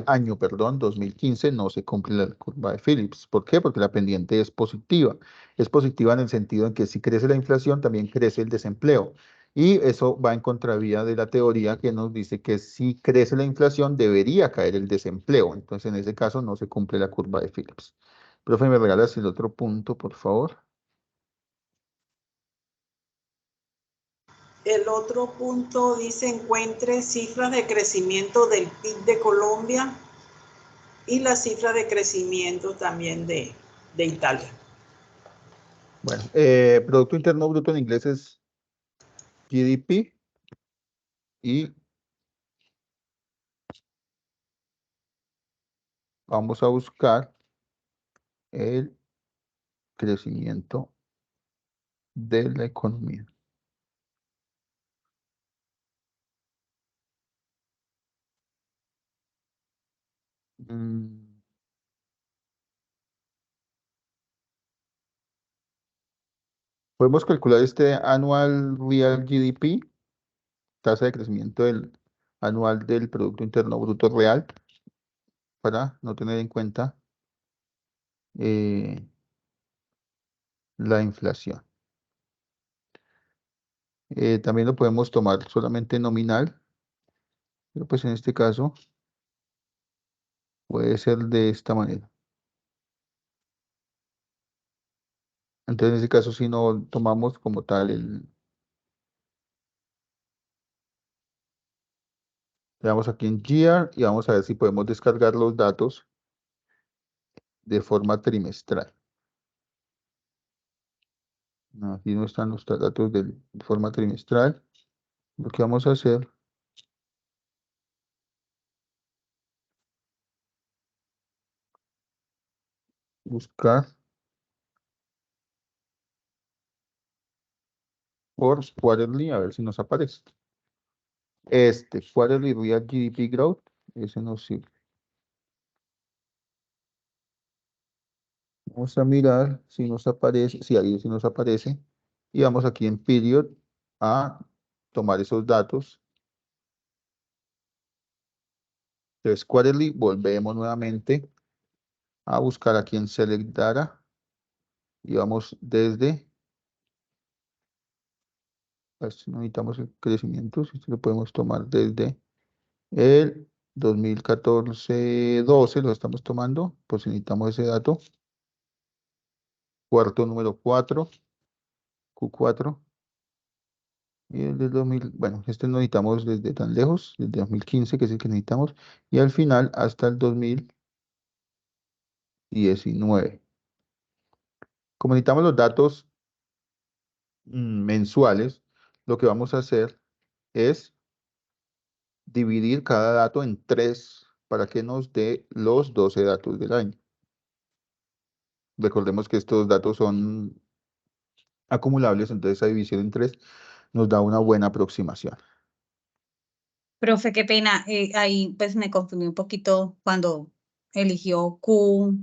año, perdón, 2015, no se cumple la curva de Phillips. ¿Por qué? Porque la pendiente es positiva. Es positiva en el sentido en que si crece la inflación, también crece el desempleo. Y eso va en contravía de la teoría que nos dice que si crece la inflación debería caer el desempleo. Entonces, en ese caso no se cumple la curva de Phillips. Profe, ¿me regalas el otro punto, por favor? El otro punto dice encuentre cifras de crecimiento del PIB de Colombia y las cifras de crecimiento también de Italia. Bueno, Producto Interno Bruto en inglés es GDP y vamos a buscar el crecimiento de la economía. Mm, Podemos calcular este Annual Real GDP, tasa de crecimiento anual del Producto Interno Bruto Real, para no tener en cuenta eh, la inflación. También lo podemos tomar solamente nominal, pero pues en este caso puede ser de esta manera. Entonces en este caso si no tomamos como tal le damos aquí en Year y vamos a ver si podemos descargar los datos de forma trimestral. No, aquí no están los datos de forma trimestral. Lo que vamos a hacer, buscar por quarterly, a ver si nos aparece. Quarterly Real GDP Growth, ese nos sirve. Vamos a mirar si nos aparece, si ahí sí nos aparece. Y vamos aquí en Period a tomar esos datos. Entonces, Quarterly, volvemos nuevamente a buscar aquí en Select Data. Y vamos desde, pues, necesitamos el crecimiento, si lo podemos tomar desde el 2014-12, lo estamos tomando, pues necesitamos ese dato. Cuarto número 4, Q4. Y el del 2000, bueno, este lo necesitamos desde tan lejos, desde 2015, que es el que necesitamos, y al final hasta el 2019. Como necesitamos los datos mensuales, lo que vamos a hacer es dividir cada dato en 3 para que nos dé los 12 datos del año. Recordemos que estos datos son acumulables, entonces esa división en 3 nos da una buena aproximación. Profe, qué pena. Ahí pues me confundí un poquito cuando eligió Q.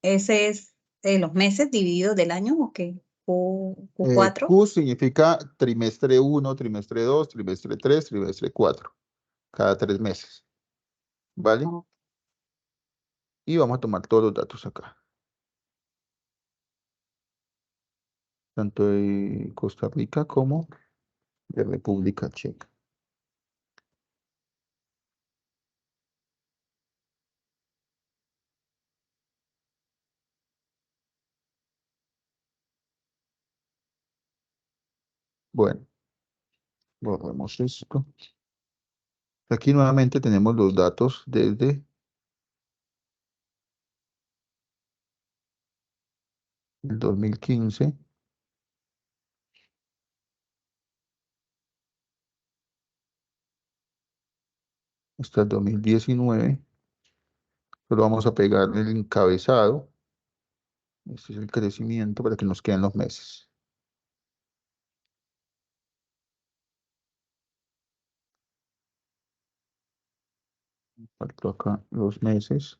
¿Ese es los meses divididos del año o qué? Q4. Q significa trimestre 1, trimestre 2, trimestre 3, trimestre 4, cada 3 meses. ¿Vale? Oh, Y vamos a tomar todos los datos acá. Tanto de Costa Rica como de República Checa. Bueno, borremos esto. Aquí nuevamente tenemos los datos desde el 2015. Hasta el 2019. Solo vamos a pegar el encabezado. Este es el crecimiento para que nos queden los meses. Faltó acá los meses.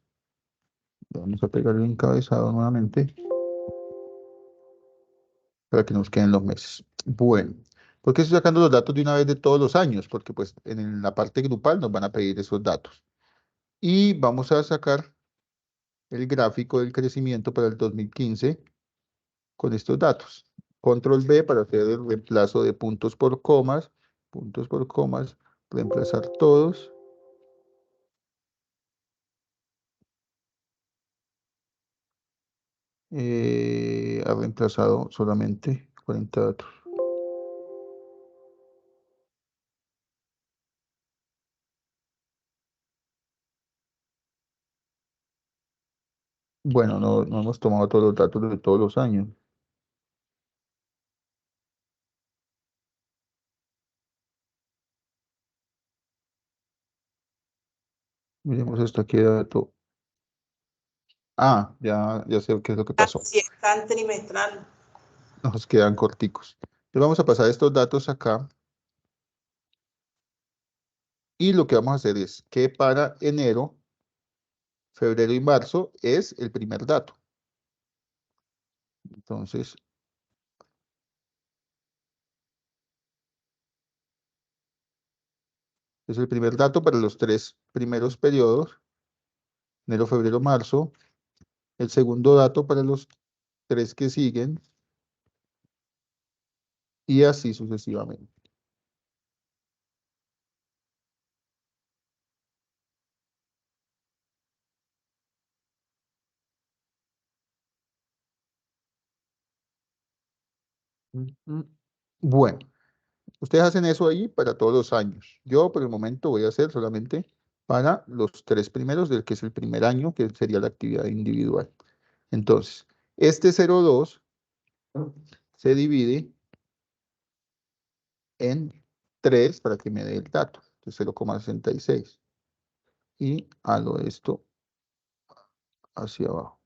Vamos a pegar el encabezado nuevamente para que nos queden los meses. Bueno, ¿por qué estoy sacando los datos de una vez de todos los años? Porque pues en la parte grupal nos van a pedir esos datos. Y vamos a sacar el gráfico del crecimiento para el 2015 con estos datos. Control B para hacer el reemplazo de puntos por comas, reemplazar todos. Ha reemplazado solamente 40 datos. Bueno, no hemos tomado todos los datos de todos los años. Miremos hasta qué dato. Ah, ya sé qué es lo que pasó. Si está en trimestral. Nos quedan corticos. Entonces vamos a pasar estos datos acá. Y lo que vamos a hacer es que para enero, febrero y marzo es el primer dato. Entonces, es el primer dato para los 3 primeros periodos, enero, febrero, marzo. El segundo dato para los 3 que siguen. Y así sucesivamente. Bueno, ustedes hacen eso ahí para todos los años. Yo por el momento voy a hacer solamente para los 3 primeros, del que es el primer año, que sería la actividad individual. Entonces, este 0,2 se divide en 3 para que me dé el dato. Entonces, 0,66. Y halo esto hacia abajo.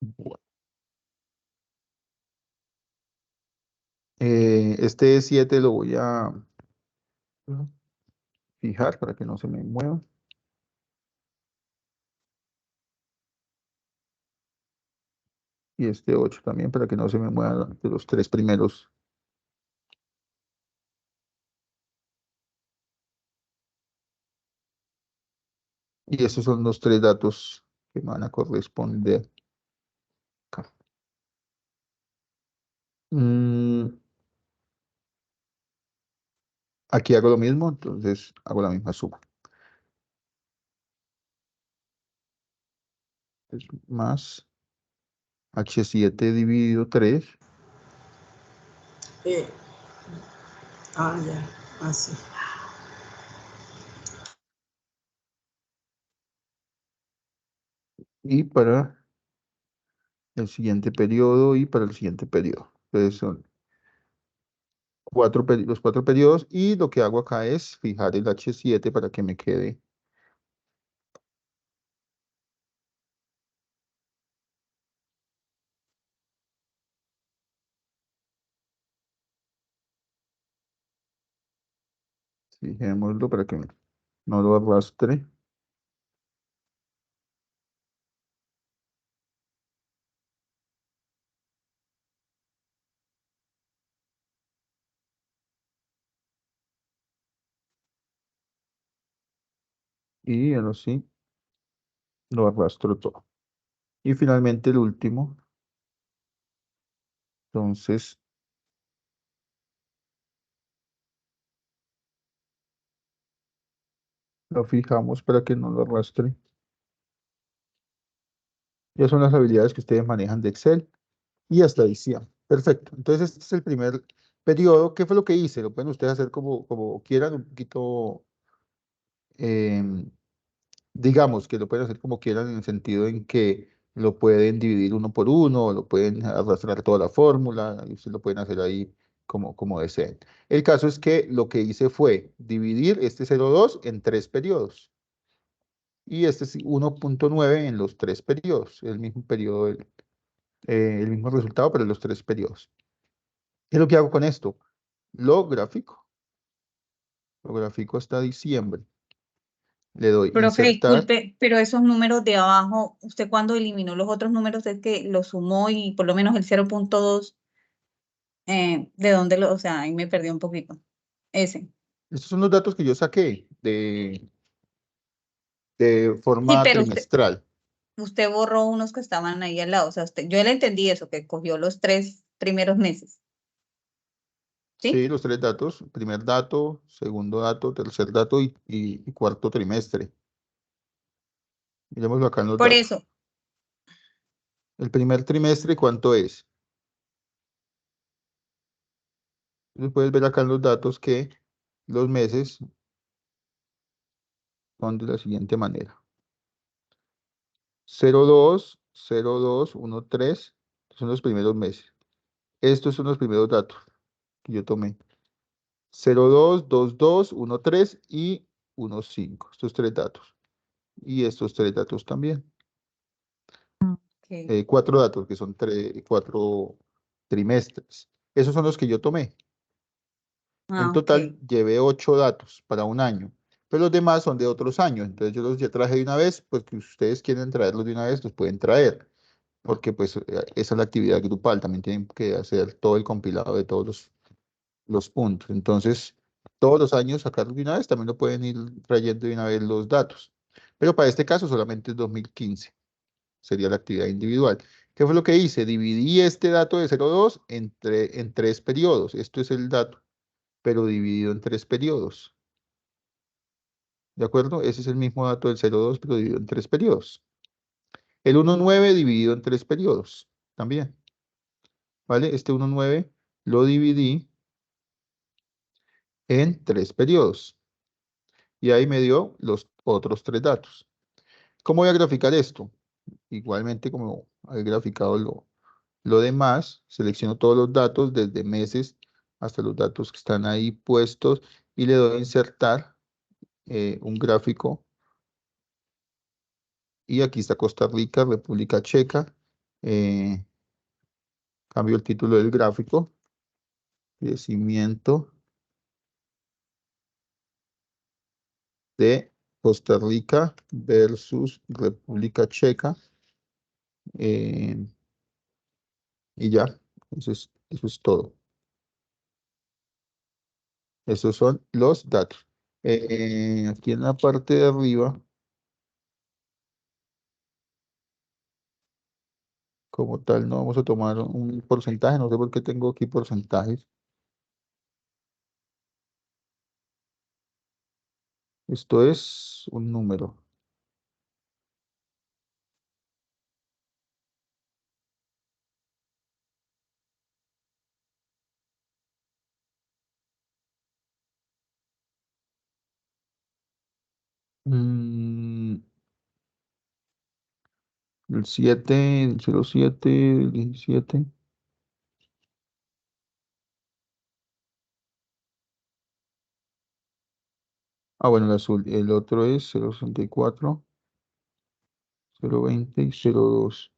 Bueno. Este 7 lo voy a fijar para que no se me mueva. Y este 8 también para que no se me muevan de los 3 primeros. Y estos son los 3 datos que me van a corresponder acá. Aquí hago lo mismo, entonces hago la misma suma. Es más H7 dividido 3. Ya, así. Y para el siguiente periodo y para el siguiente periodo. Entonces son los 4 periodos y lo que hago acá es fijar el H7 para que me quede. Fijémoslo para que no lo arrastre. Y ahora sí, lo arrastro todo. Y finalmente el último. Entonces, lo fijamos para que no lo arrastre. Ya son las habilidades que ustedes manejan de Excel y hasta edición. Perfecto. Entonces, este es el primer periodo. ¿Qué fue lo que hice? Lo pueden ustedes hacer como quieran, un poquito Digamos que lo pueden hacer como quieran en el sentido en que lo pueden dividir uno por uno, o lo pueden arrastrar toda la fórmula, y ustedes lo pueden hacer ahí como deseen. El caso es que lo que hice fue dividir este 0,2 en 3 periodos. Y este es 1,9 en los 3 periodos, el mismo periodo, el mismo resultado, pero en los 3 periodos. ¿Qué es lo que hago con esto? Lo grafico hasta diciembre. Le doy Profe, insertar. disculpe, pero esos números de abajo, usted cuando eliminó los otros números es que los sumó y por lo menos el 0,2, ¿de dónde o sea, ahí me perdí un poquito. Ese. Estos son los datos que yo saqué de Sí, forma pero trimestral. usted borró unos que estaban ahí al lado. O sea, yo le entendí eso, que cogió los 3 primeros meses. ¿Sí? Sí, los 3 datos, primer dato, segundo dato, tercer dato y cuarto trimestre. Miremoslo acá en los Por datos. eso, El primer trimestre, ¿cuánto es? Entonces puedes ver acá en los datos que los meses son de la siguiente manera. 0,2, 0,2, 1,3, son los primeros meses. Estos son los primeros datos que yo tomé. 0,2, 2,2, 1,3 y 1,5. Estos 3 datos. Y estos 3 datos también. ok. 4 datos, que son 4 trimestres. Esos son los que yo tomé. En Ok. total llevé 8 datos para un año, pero los demás son de otros años. Entonces yo los ya traje de una vez, pues que ustedes quieren traerlos de una vez, los pueden traer, porque pues esa es la actividad grupal. También tienen que hacer todo el compilado de todos los puntos. Entonces, todos los años sacarlos de una vez, también lo pueden ir trayendo de una vez los datos. Pero para este caso solamente es 2015. Sería la actividad individual. ¿Qué fue lo que hice? Dividí este dato de 0,2 en 3 periodos. Esto es el dato, pero dividido en 3 periodos. ¿De acuerdo? Ese es el mismo dato del 0,2, pero dividido en 3 periodos. El 1,9 dividido en 3 periodos. También. ¿Vale? Este 1,9 lo dividí en 3 periodos. Y ahí me dio los otros 3 datos. ¿Cómo voy a graficar esto? Igualmente como he graficado lo demás, selecciono todos los datos desde meses hasta los datos que están ahí puestos y le doy a insertar un gráfico. Y aquí está Costa Rica, República Checa. Cambio el título del gráfico. Crecimiento de Costa Rica versus República Checa. Y ya, eso es todo. Esos son los datos. Aquí en la parte de arriba, como tal, no vamos a tomar un porcentaje. No sé por qué tengo aquí porcentajes. Esto es un número. Mm, el 7, el 07, el 17. Ah, bueno, el azul. El otro es 0,64, 0,20 y 0,2.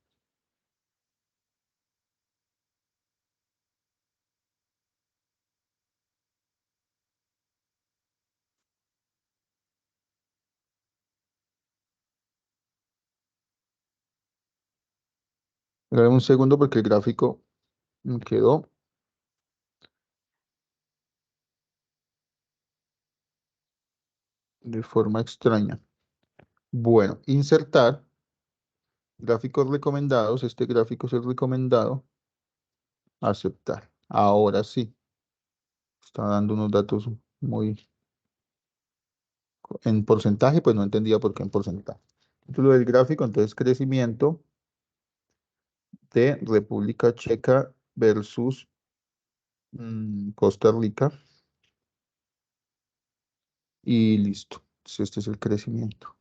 Espera un segundo porque el gráfico me quedó de forma extraña. Bueno, insertar gráficos recomendados. Este gráfico es el recomendado. Aceptar. Ahora sí. Está dando unos datos muy en porcentaje, pues no entendía por qué en porcentaje. Título del gráfico, entonces crecimiento de República Checa versus Costa Rica. Y listo. Entonces, este es el crecimiento.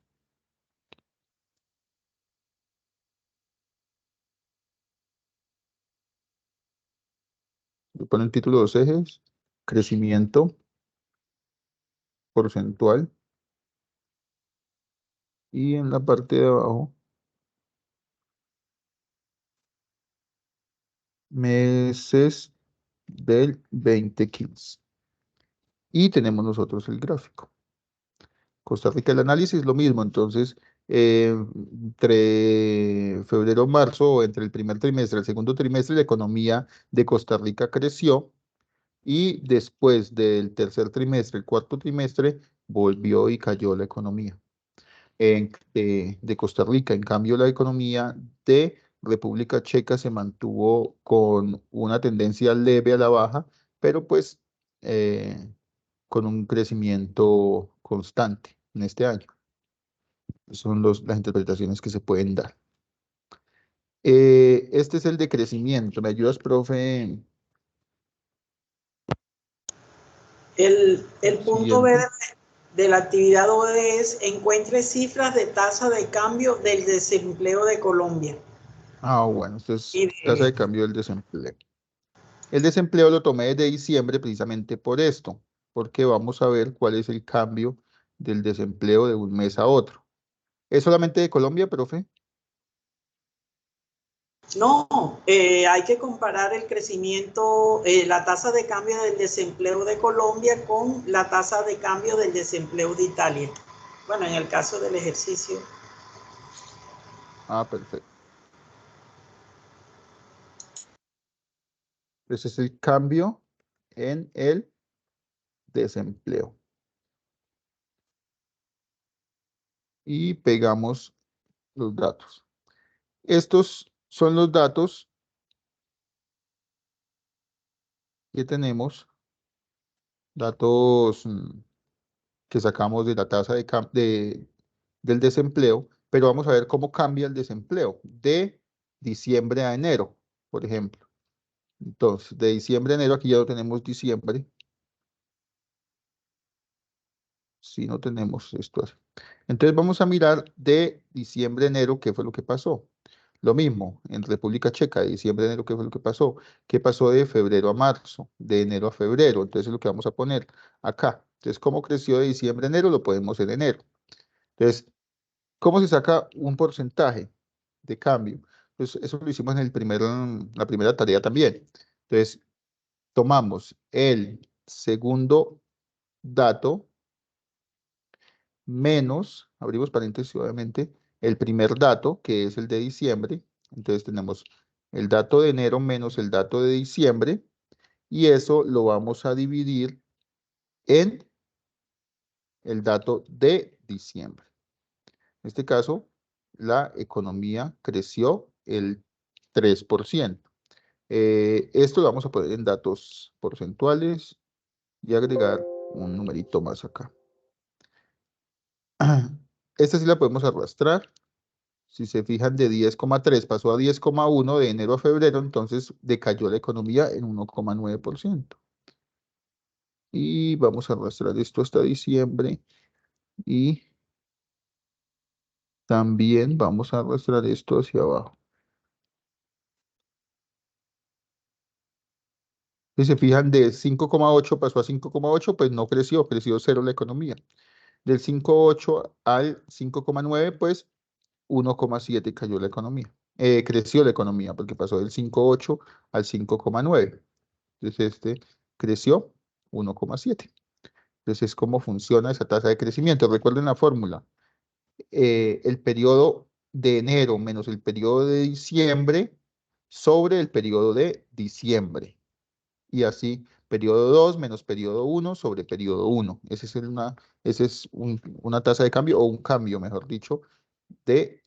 Le ponen título 2 ejes, crecimiento porcentual. Y en la parte de abajo, meses del 2015. Y tenemos nosotros el gráfico. Costa Rica, el análisis lo mismo, entonces entre febrero, marzo, o entre el primer trimestre y el segundo trimestre, la economía de Costa Rica creció y después del tercer trimestre, el cuarto trimestre, volvió y cayó la economía de Costa Rica. En cambio, la economía de República Checa se mantuvo con una tendencia leve a la baja, pero pues con un crecimiento constante en este año. Son las interpretaciones que se pueden dar. Este es el de crecimiento. ¿Me ayudas, profe? El punto B Siguiente. de la actividad ODE es encuentre cifras de tasa de cambio del desempleo de Colombia. Ah, bueno, esto es Y tasa de- de cambio del desempleo. El desempleo lo tomé desde diciembre precisamente por esto, porque vamos a ver cuál es el cambio del desempleo de un mes a otro. ¿Es solamente de Colombia, profe? No, hay que comparar el crecimiento, la tasa de cambio del desempleo de Colombia con la tasa de cambio del desempleo de Italia. Bueno, en el caso del ejercicio. Ah, perfecto. Ese es el cambio en el desempleo. Y pegamos los datos. Estos son los datos que tenemos, datos que sacamos de la tasa del desempleo, pero vamos a ver cómo cambia el desempleo de diciembre a enero, por ejemplo. Entonces, de diciembre a enero, aquí ya no tenemos diciembre. Si no tenemos esto así. Entonces vamos a mirar de diciembre a enero qué fue lo que pasó. Lo mismo en República Checa, de diciembre a enero qué fue lo que pasó. ¿Qué pasó de febrero a marzo? De enero a febrero. Entonces es lo que vamos a poner acá. Entonces, ¿cómo creció de diciembre a enero? Lo podemos en enero. Entonces, ¿cómo se saca un porcentaje de cambio? Pues eso lo hicimos en la primera tarea también. Entonces, tomamos el segundo dato menos, abrimos paréntesis obviamente, el primer dato, que es el de diciembre. Entonces tenemos el dato de enero menos el dato de diciembre, y eso lo vamos a dividir en el dato de diciembre. En este caso, la economía creció el 3%. Esto lo vamos a poner en datos porcentuales y agregar un numerito más acá. Esta sí la podemos arrastrar. Si se fijan, de 10,3 pasó a 10,1 de enero a febrero, entonces decayó la economía en 1,9%. Y vamos a arrastrar esto hasta diciembre y también vamos a arrastrar esto hacia abajo. Si se fijan, de 5,8 pasó a 5,8, pues no creció, creció cero la economía. Del 5,8 al 5,9, pues 1,7 cayó la economía. Creció la economía porque pasó del 5,8 al 5,9. Entonces este creció 1,7. Entonces es cómo funciona esa tasa de crecimiento. Recuerden la fórmula. El periodo de enero menos el periodo de diciembre sobre el periodo de diciembre. Y así, periodo 2 menos periodo 1 sobre periodo 1. Ese es una tasa de cambio o un cambio, mejor dicho, de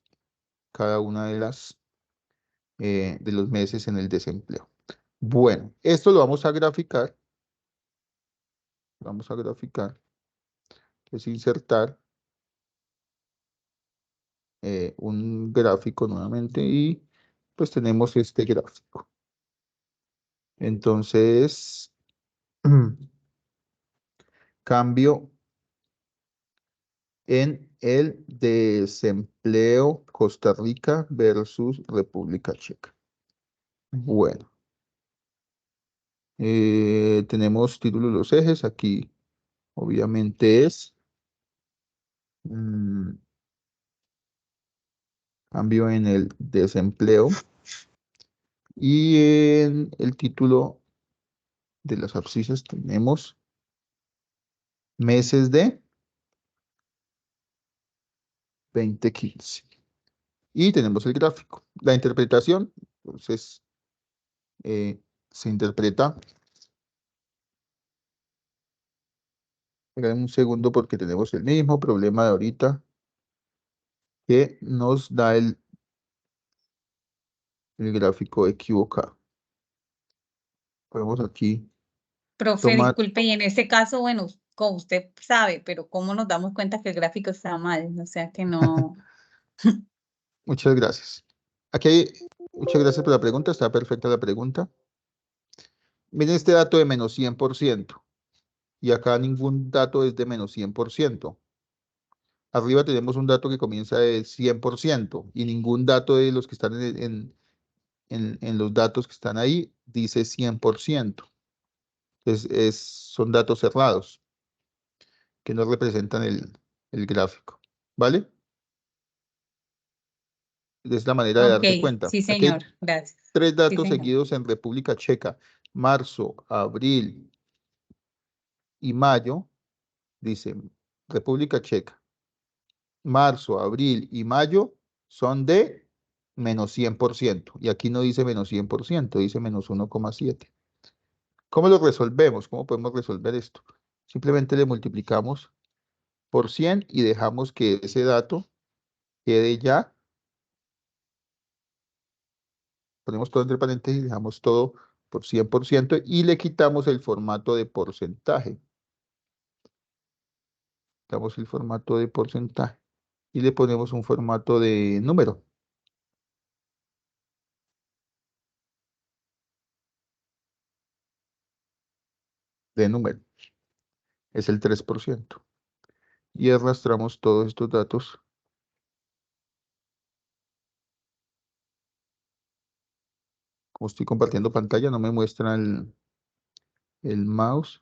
cada una de los meses en el desempleo. Bueno, esto lo vamos a graficar. Vamos a graficar. Es insertar un gráfico nuevamente y pues tenemos este gráfico. Entonces, cambio en el desempleo Costa Rica versus República Checa. Bueno, Tenemos título de los ejes, aquí obviamente es cambio en el desempleo, y en el título de las abscisas tenemos meses de 2015. Y tenemos el gráfico. La interpretación, entonces, se interpreta. Esperen un segundo porque tenemos el mismo problema de ahorita que nos da el gráfico equivocado. Podemos aquí Profe, tomar. disculpe, y en ese caso, bueno, como usted sabe, pero ¿cómo nos damos cuenta que el gráfico está mal? O sea, que no... Muchas gracias. Muchas gracias por la pregunta, está perfecta la pregunta. Miren este dato de menos 100%, y acá ningún dato es de menos 100%. Arriba tenemos un dato que comienza de 100%, y ningún dato de los que están en los datos que están ahí dice 100%. Entonces, son datos cerrados que no representan el gráfico, ¿vale? Es la manera de Ok, darse cuenta. sí, Aquí señor, hay gracias. 3 Sí, datos señor. seguidos en República Checa: marzo, abril y mayo. Dice República Checa, marzo, abril y mayo son de menos 100%. Y aquí no dice menos 100%, dice menos 1,7. ¿Cómo lo resolvemos? ¿Cómo podemos resolver esto? Simplemente le multiplicamos por 100 y dejamos que ese dato quede ya. Ponemos todo entre paréntesis, dejamos todo por 100% y le quitamos el formato de porcentaje. Quitamos el formato de porcentaje y le ponemos un formato de número. Es el 3%. Y arrastramos todos estos datos. Como estoy compartiendo pantalla, no me muestra el mouse.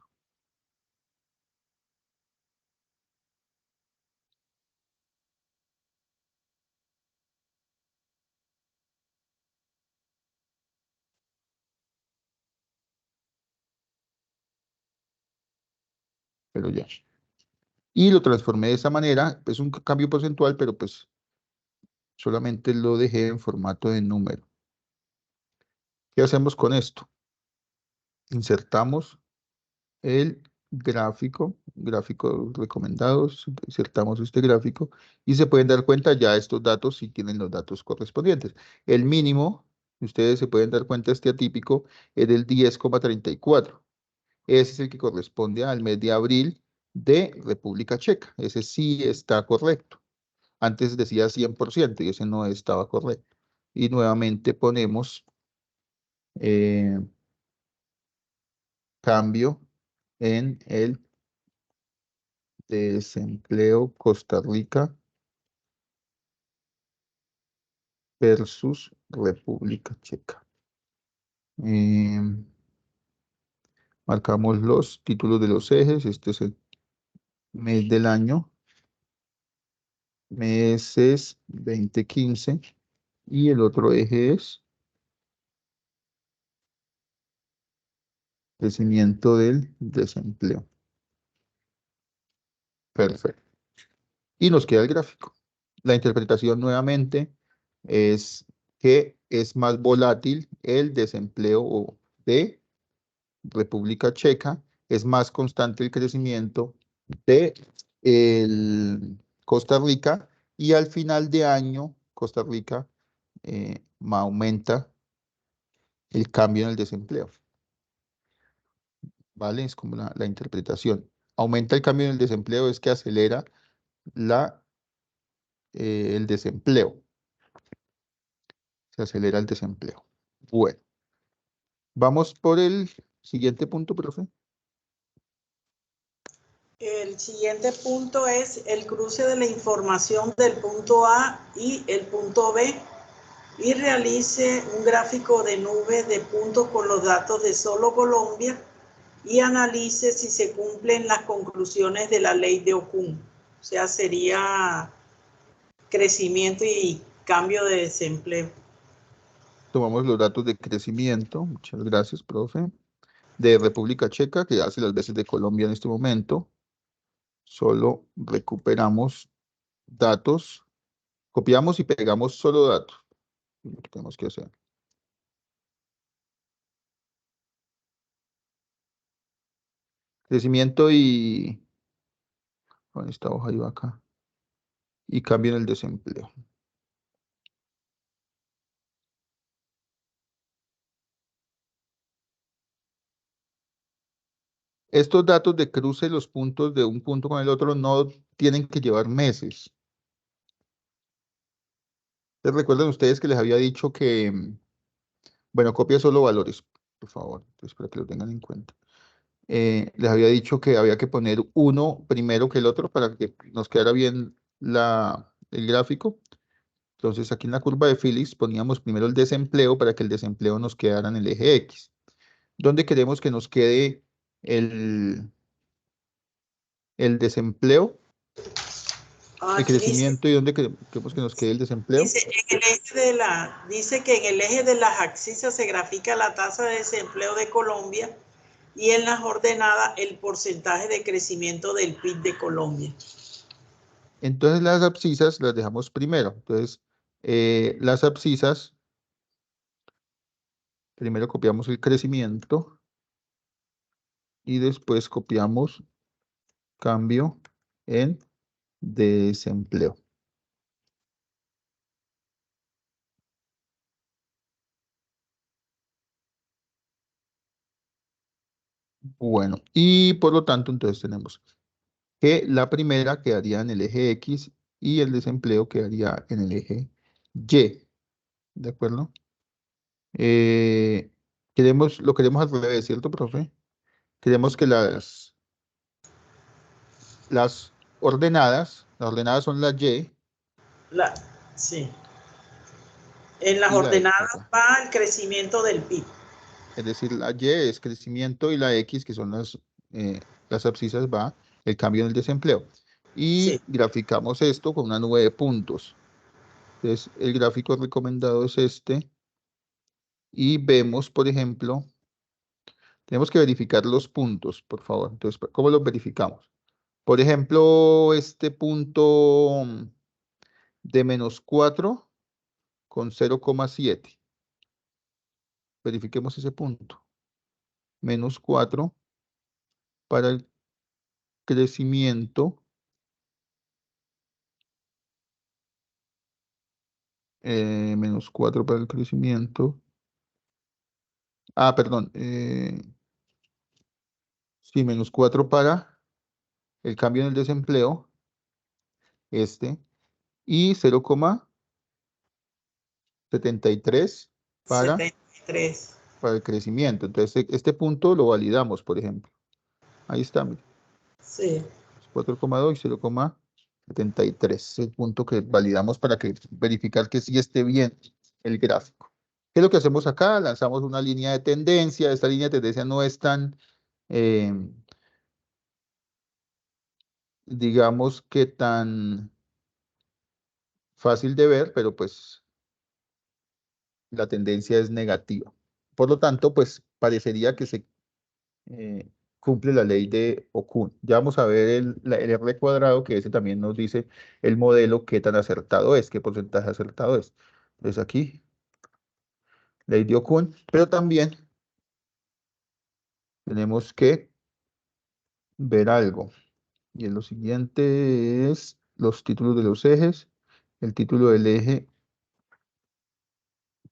Pero ya. Y lo transformé de esa manera. Es un cambio porcentual, pero pues solamente lo dejé en formato de número. ¿Qué hacemos con esto? Insertamos el gráfico recomendados, insertamos este gráfico y se pueden dar cuenta ya estos datos si tienen los datos correspondientes. El mínimo, ustedes se pueden dar cuenta, este atípico es del 10,34. Ese es el que corresponde al mes de abril de República Checa. Ese sí está correcto. Antes decía 100% y ese no estaba correcto. Y nuevamente ponemos cambio en el desempleo Costa Rica versus República Checa. Marcamos los títulos de los ejes. Este es el mes del año, meses 2015, y el otro eje es crecimiento del desempleo. Perfecto. Y nos queda el gráfico. La interpretación nuevamente es que es más volátil el desempleo de República Checa, es más constante el crecimiento de Costa Rica, y al final de año Costa Rica aumenta el cambio en el desempleo. ¿Vale? Es como la interpretación. Aumenta el cambio en el desempleo, es que acelera el desempleo. Se acelera el desempleo. Bueno, vamos por el siguiente punto, profe. El siguiente punto es el cruce de la información del punto A y el punto B y realice un gráfico de nubes de puntos con los datos de solo Colombia y analice si se cumplen las conclusiones de la ley de Okun. O sea, sería crecimiento y cambio de desempleo. Tomamos los datos de crecimiento, muchas gracias, profe, de República Checa, que hace las veces de Colombia en este momento. Solo recuperamos datos, copiamos y pegamos solo datos. Es lo que tenemos que hacer. Crecimiento y... Con esta hoja iba acá. Y cambio en el desempleo. Estos datos de cruce, los puntos de un punto con el otro, no tienen que llevar meses. ¿Les recuerdan ustedes que les había dicho que, bueno, copia solo valores, por favor, pues para que lo tengan en cuenta. Les había dicho que había que poner uno primero que el otro para que nos quedara bien el gráfico. Entonces, aquí en la curva de Phillips poníamos primero el desempleo para que el desempleo nos quedara en el eje X. ¿Dónde queremos que nos quede el desempleo? El crecimiento, ¿y dónde queremos que nos quede el desempleo? Dice que en el eje de las axisas se grafica la tasa de desempleo de Colombia y en las ordenadas el porcentaje de crecimiento del PIB de Colombia. Entonces las abscisas las dejamos primero. Entonces, las abscisas, primero copiamos el crecimiento y después copiamos cambio en desempleo. Bueno, y por lo tanto, entonces tenemos que la primera quedaría en el eje X y el desempleo quedaría en el eje Y. ¿De acuerdo? Lo queremos al revés, ¿cierto, profe? Queremos que las ordenadas son la Y. Sí. En las ordenadas va el crecimiento del PIB. Es decir, la Y es crecimiento y la X, que son las abscisas, va el cambio en el desempleo. Y graficamos esto con una nube de puntos. Entonces, el gráfico recomendado es este. Y vemos, por ejemplo, tenemos que verificar los puntos, por favor. Entonces, ¿cómo los verificamos? Por ejemplo, este punto de -4 con 0,7. Verifiquemos ese punto. -4 para el crecimiento. -4 para el crecimiento. Ah, perdón. Sí, -4 para el cambio en el desempleo. Y 0,73 para el crecimiento. Entonces, este punto lo validamos, por ejemplo. Ahí está, mire. Sí. 4,2 y 0,73. Es el punto que validamos para verificar que sí esté bien el gráfico. ¿Qué es lo que hacemos acá? Lanzamos una línea de tendencia. Esta línea de tendencia no es tan, digamos que tan fácil de ver, pero pues la tendencia es negativa. Por lo tanto, pues parecería que se cumple la ley de Okun. Ya vamos a ver el R cuadrado, que ese también nos dice el modelo, qué tan acertado es, qué porcentaje acertado es. Entonces aquí, ley de Okun, pero también tenemos que ver algo. Y en lo siguiente es los títulos de los ejes, el título del eje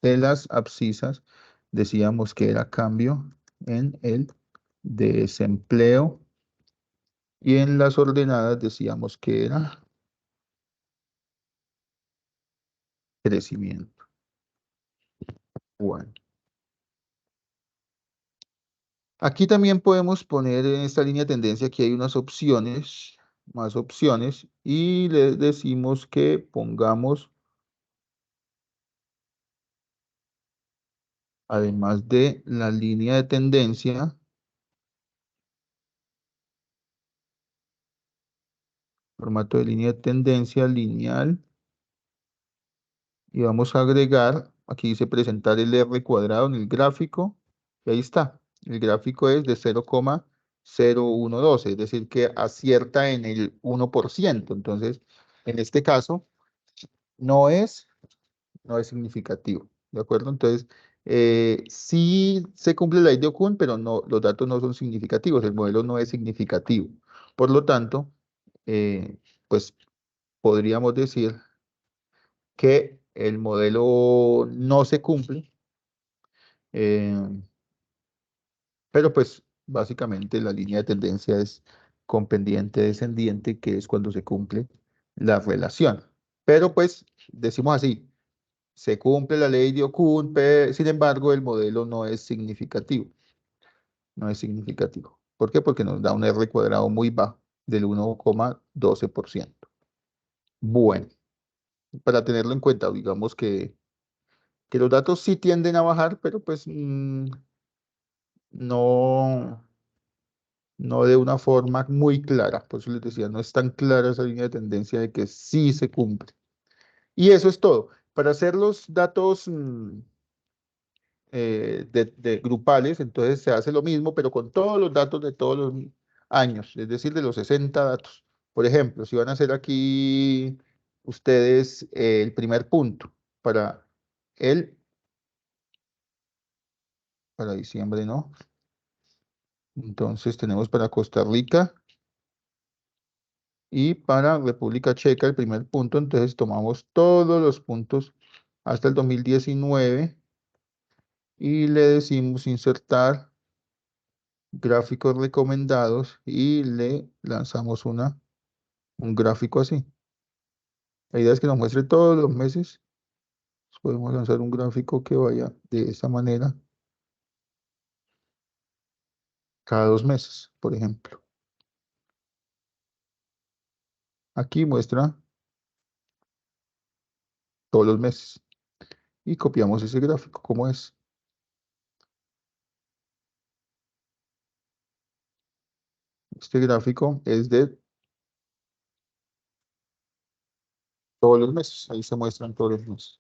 de las abscisas, decíamos que era cambio en el desempleo, y en las ordenadas decíamos que era crecimiento. Bueno. Aquí también podemos poner en esta línea de tendencia, aquí hay unas opciones, más opciones, y le decimos que pongamos además de la línea de tendencia, formato de línea de tendencia lineal, y vamos a agregar, aquí dice presentar el R cuadrado en el gráfico, y ahí está. El gráfico es de 0,0112, es decir, que acierta en el 1%. Entonces, en este caso, no es significativo, ¿de acuerdo? Entonces, sí se cumple la ley de Okun, pero no, los datos no son significativos, el modelo no es significativo. Por lo tanto, pues podríamos decir que el modelo no se cumple, eh, pero pues básicamente la línea de tendencia es con pendiente descendiente, que es cuando se cumple la relación. Pero pues decimos así, se cumple la ley de Okun, sin embargo el modelo no es significativo. No es significativo. ¿Por qué? Porque nos da un R cuadrado muy bajo, del 1,12%. Bueno, para tenerlo en cuenta, digamos que los datos sí tienden a bajar, pero pues no, no de una forma muy clara. Por eso les decía, no es tan clara esa línea de tendencia de que sí se cumple. Y eso es todo. Para hacer los datos de grupales, entonces se hace lo mismo, pero con todos los datos de todos los años, es decir, de los 60 datos. Por ejemplo, si van a hacer aquí ustedes el primer punto para para diciembre, ¿no? Entonces tenemos para Costa Rica y para República Checa el primer punto, entonces tomamos todos los puntos hasta el 2019 y le decimos insertar gráficos recomendados y le lanzamos un gráfico así. La idea es que nos muestre todos los meses. Podemos lanzar un gráfico que vaya de esa manera cada 2 meses, por ejemplo. Aquí muestra todos los meses y copiamos ese gráfico como es. Este gráfico es de todos los meses. Ahí se muestran todos los meses.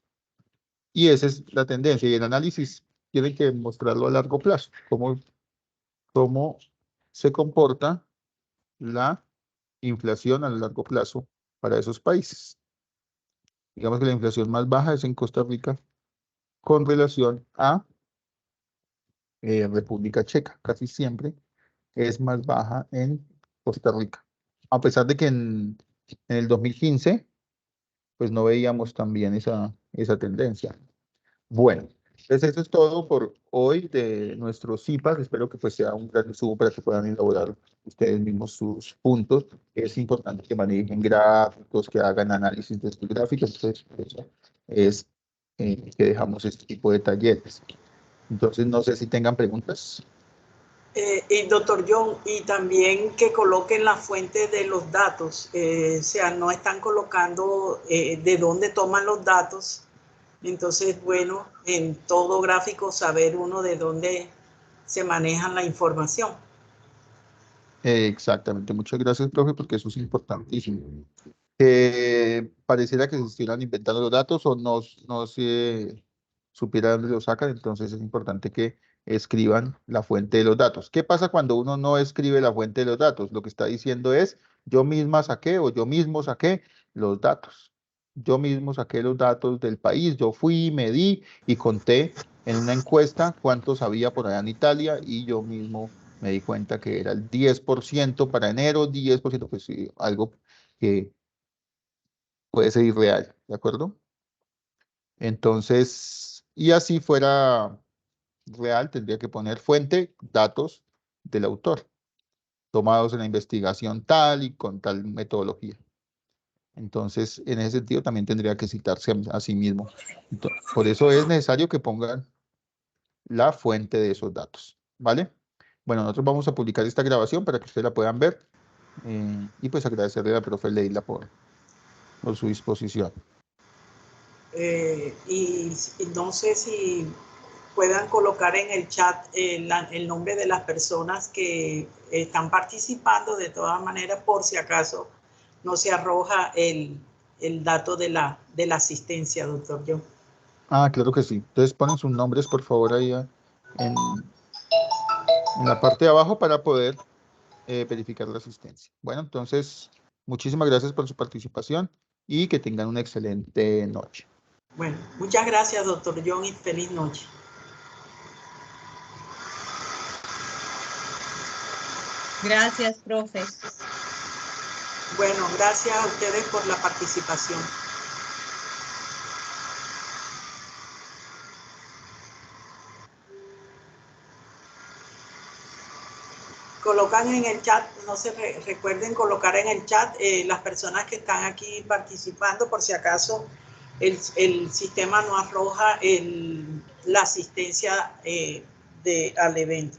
Y esa es la tendencia. Y el análisis tiene que mostrarlo a largo plazo. Cómo se comporta la inflación a largo plazo para esos países. Digamos que la inflación más baja es en Costa Rica con relación a República Checa. Casi siempre es más baja en Costa Rica. A pesar de que en el 2015 pues no veíamos también esa tendencia. Bueno, entonces eso es todo por hoy de nuestros CIPAS. Espero que pues sea un gran resumen para que puedan elaborar ustedes mismos sus puntos. Es importante que manejen gráficos, que hagan análisis de estos gráficos. Entonces, por eso es que dejamos este tipo de talleres. Entonces, no sé si tengan preguntas. Y doctor John, y también que coloquen la fuente de los datos, o sea, no están colocando de dónde toman los datos. Entonces, bueno, en todo gráfico saber uno de dónde se maneja la información. Exactamente. Muchas gracias, profe, porque eso es importantísimo. Pareciera que se estuvieran inventando los datos o no se supiera dónde los sacan, entonces es importante que escriban la fuente de los datos. ¿Qué pasa cuando uno no escribe la fuente de los datos? Lo que está diciendo es, yo misma saqué o yo mismo saqué los datos. Yo mismo saqué los datos del país, yo fui, medí y conté en una encuesta cuántos había por allá en Italia y yo mismo me di cuenta que era el 10% para enero, 10%, pues sí, algo que puede ser irreal, ¿de acuerdo? Entonces, y así fuera real, tendría que poner fuente, datos del autor, tomados en la investigación tal y con tal metodología. Entonces, en ese sentido, también tendría que citarse a sí mismo. Por eso es necesario que pongan la fuente de esos datos, ¿vale? Bueno, nosotros vamos a publicar esta grabación para que ustedes la puedan ver y pues agradecerle a la profe Leila por su disposición. Y no sé si puedan colocar en el chat el nombre de las personas que están participando, de todas maneras, por si acaso no se arroja el dato de la asistencia, doctor John. Ah, claro que sí. Entonces ponen sus nombres, por favor, ahí en la parte de abajo para poder verificar la asistencia. Bueno, entonces, muchísimas gracias por su participación y que tengan una excelente noche. Bueno, muchas gracias, doctor John, y feliz noche. Gracias, profe. Bueno, gracias a ustedes por la participación. Colocan en el chat, no se recuerden colocar en el chat las personas que están aquí participando, por si acaso el sistema no arroja la asistencia al evento.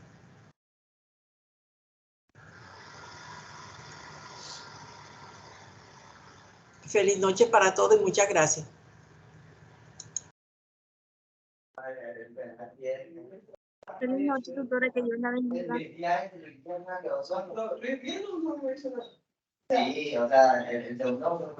Feliz noche para todos y muchas gracias. Feliz noche, doctora, que Dios la bendiga. Sí, o sea, el segundo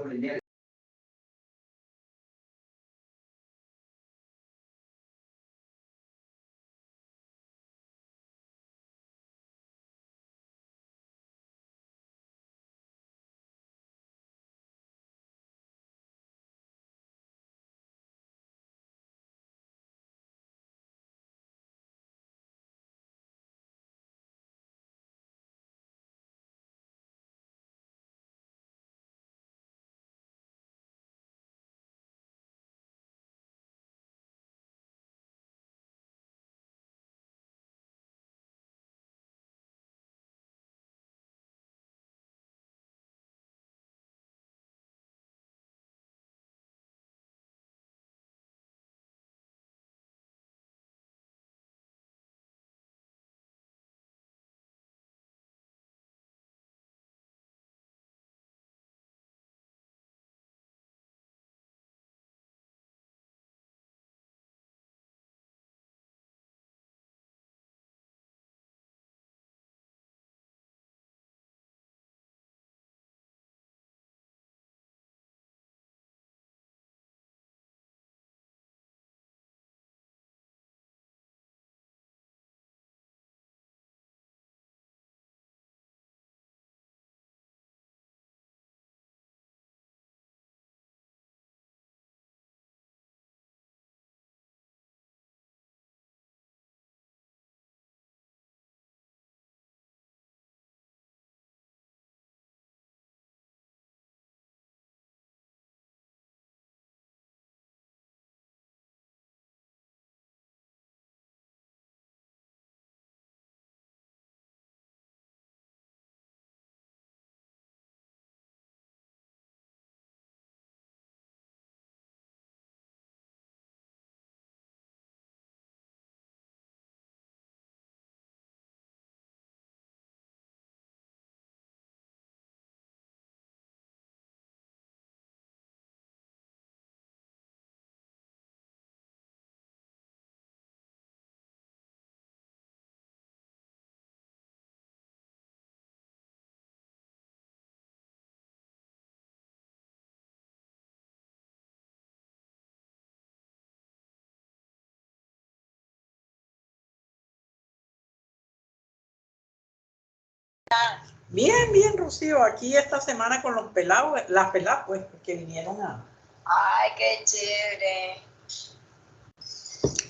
Bien, bien, Rocío, aquí esta semana con los pelados, las peladas, pues, que vinieron a... Ay, qué chévere.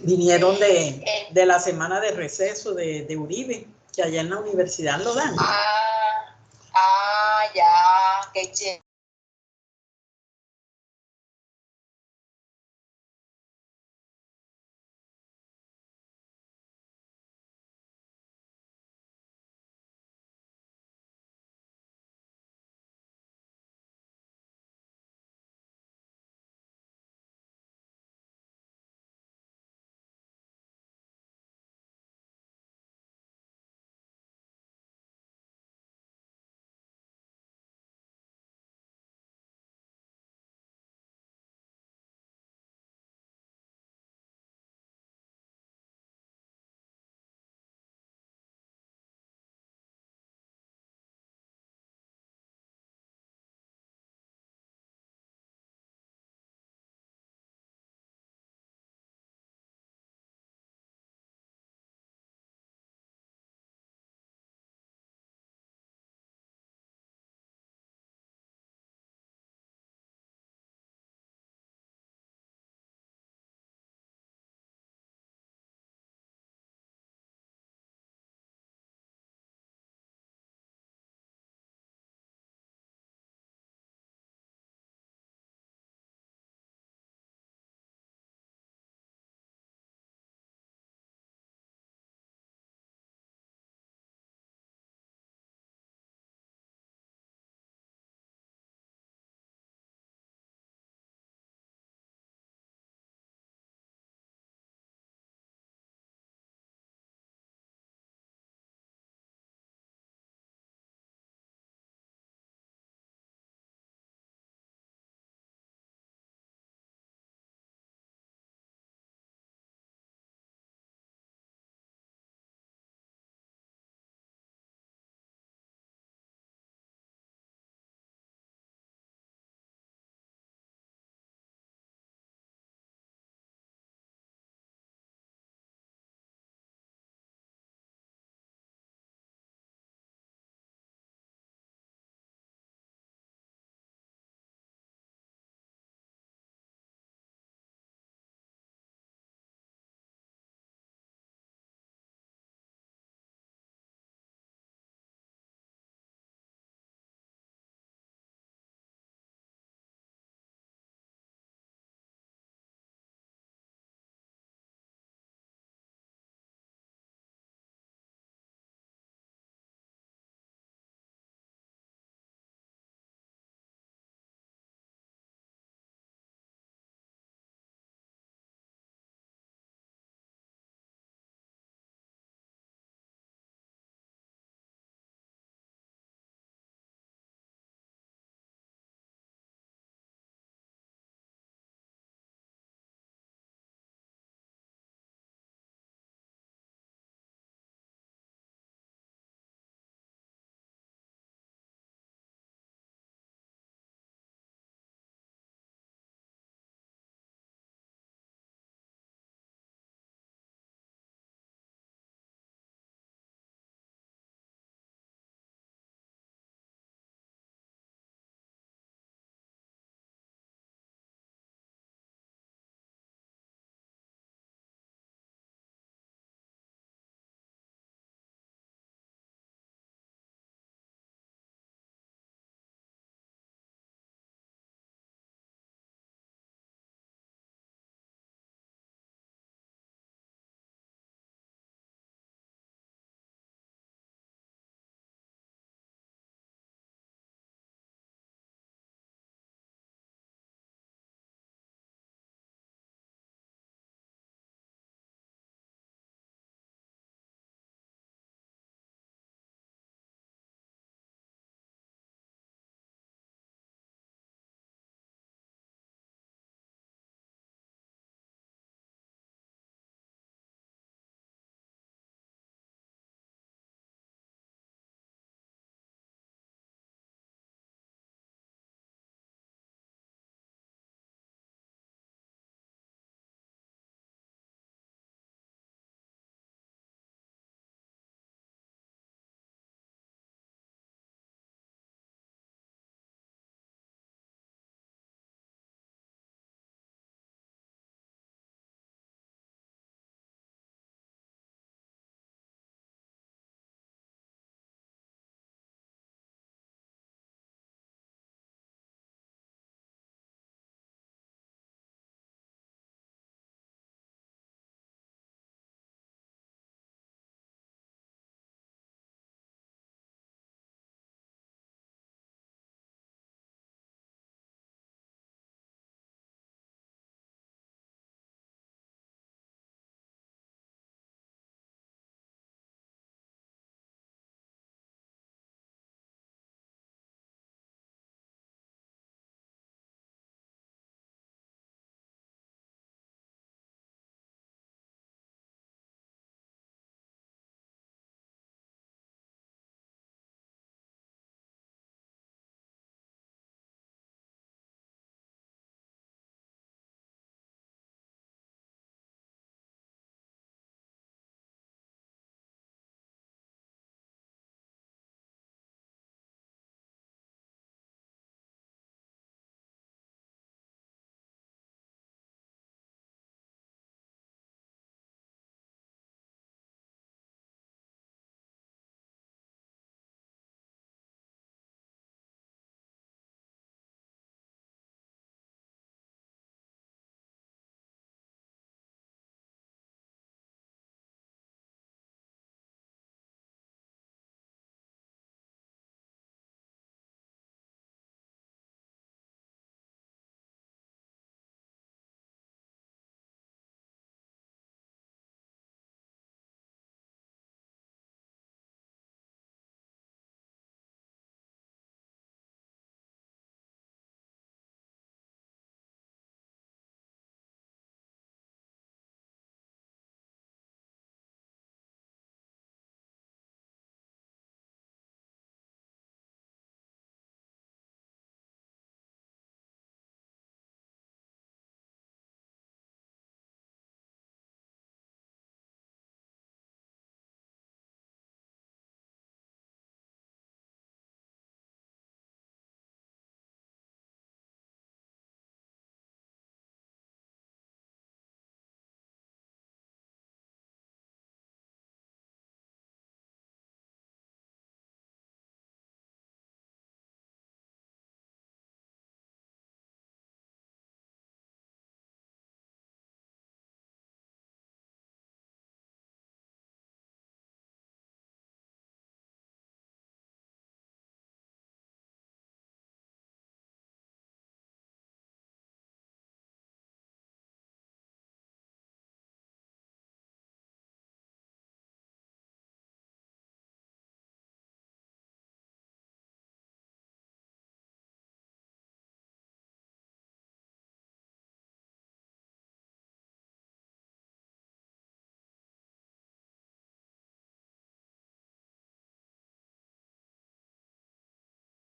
Vinieron de la semana de receso de Uribe, que allá en la universidad lo dan. Ya, qué chévere.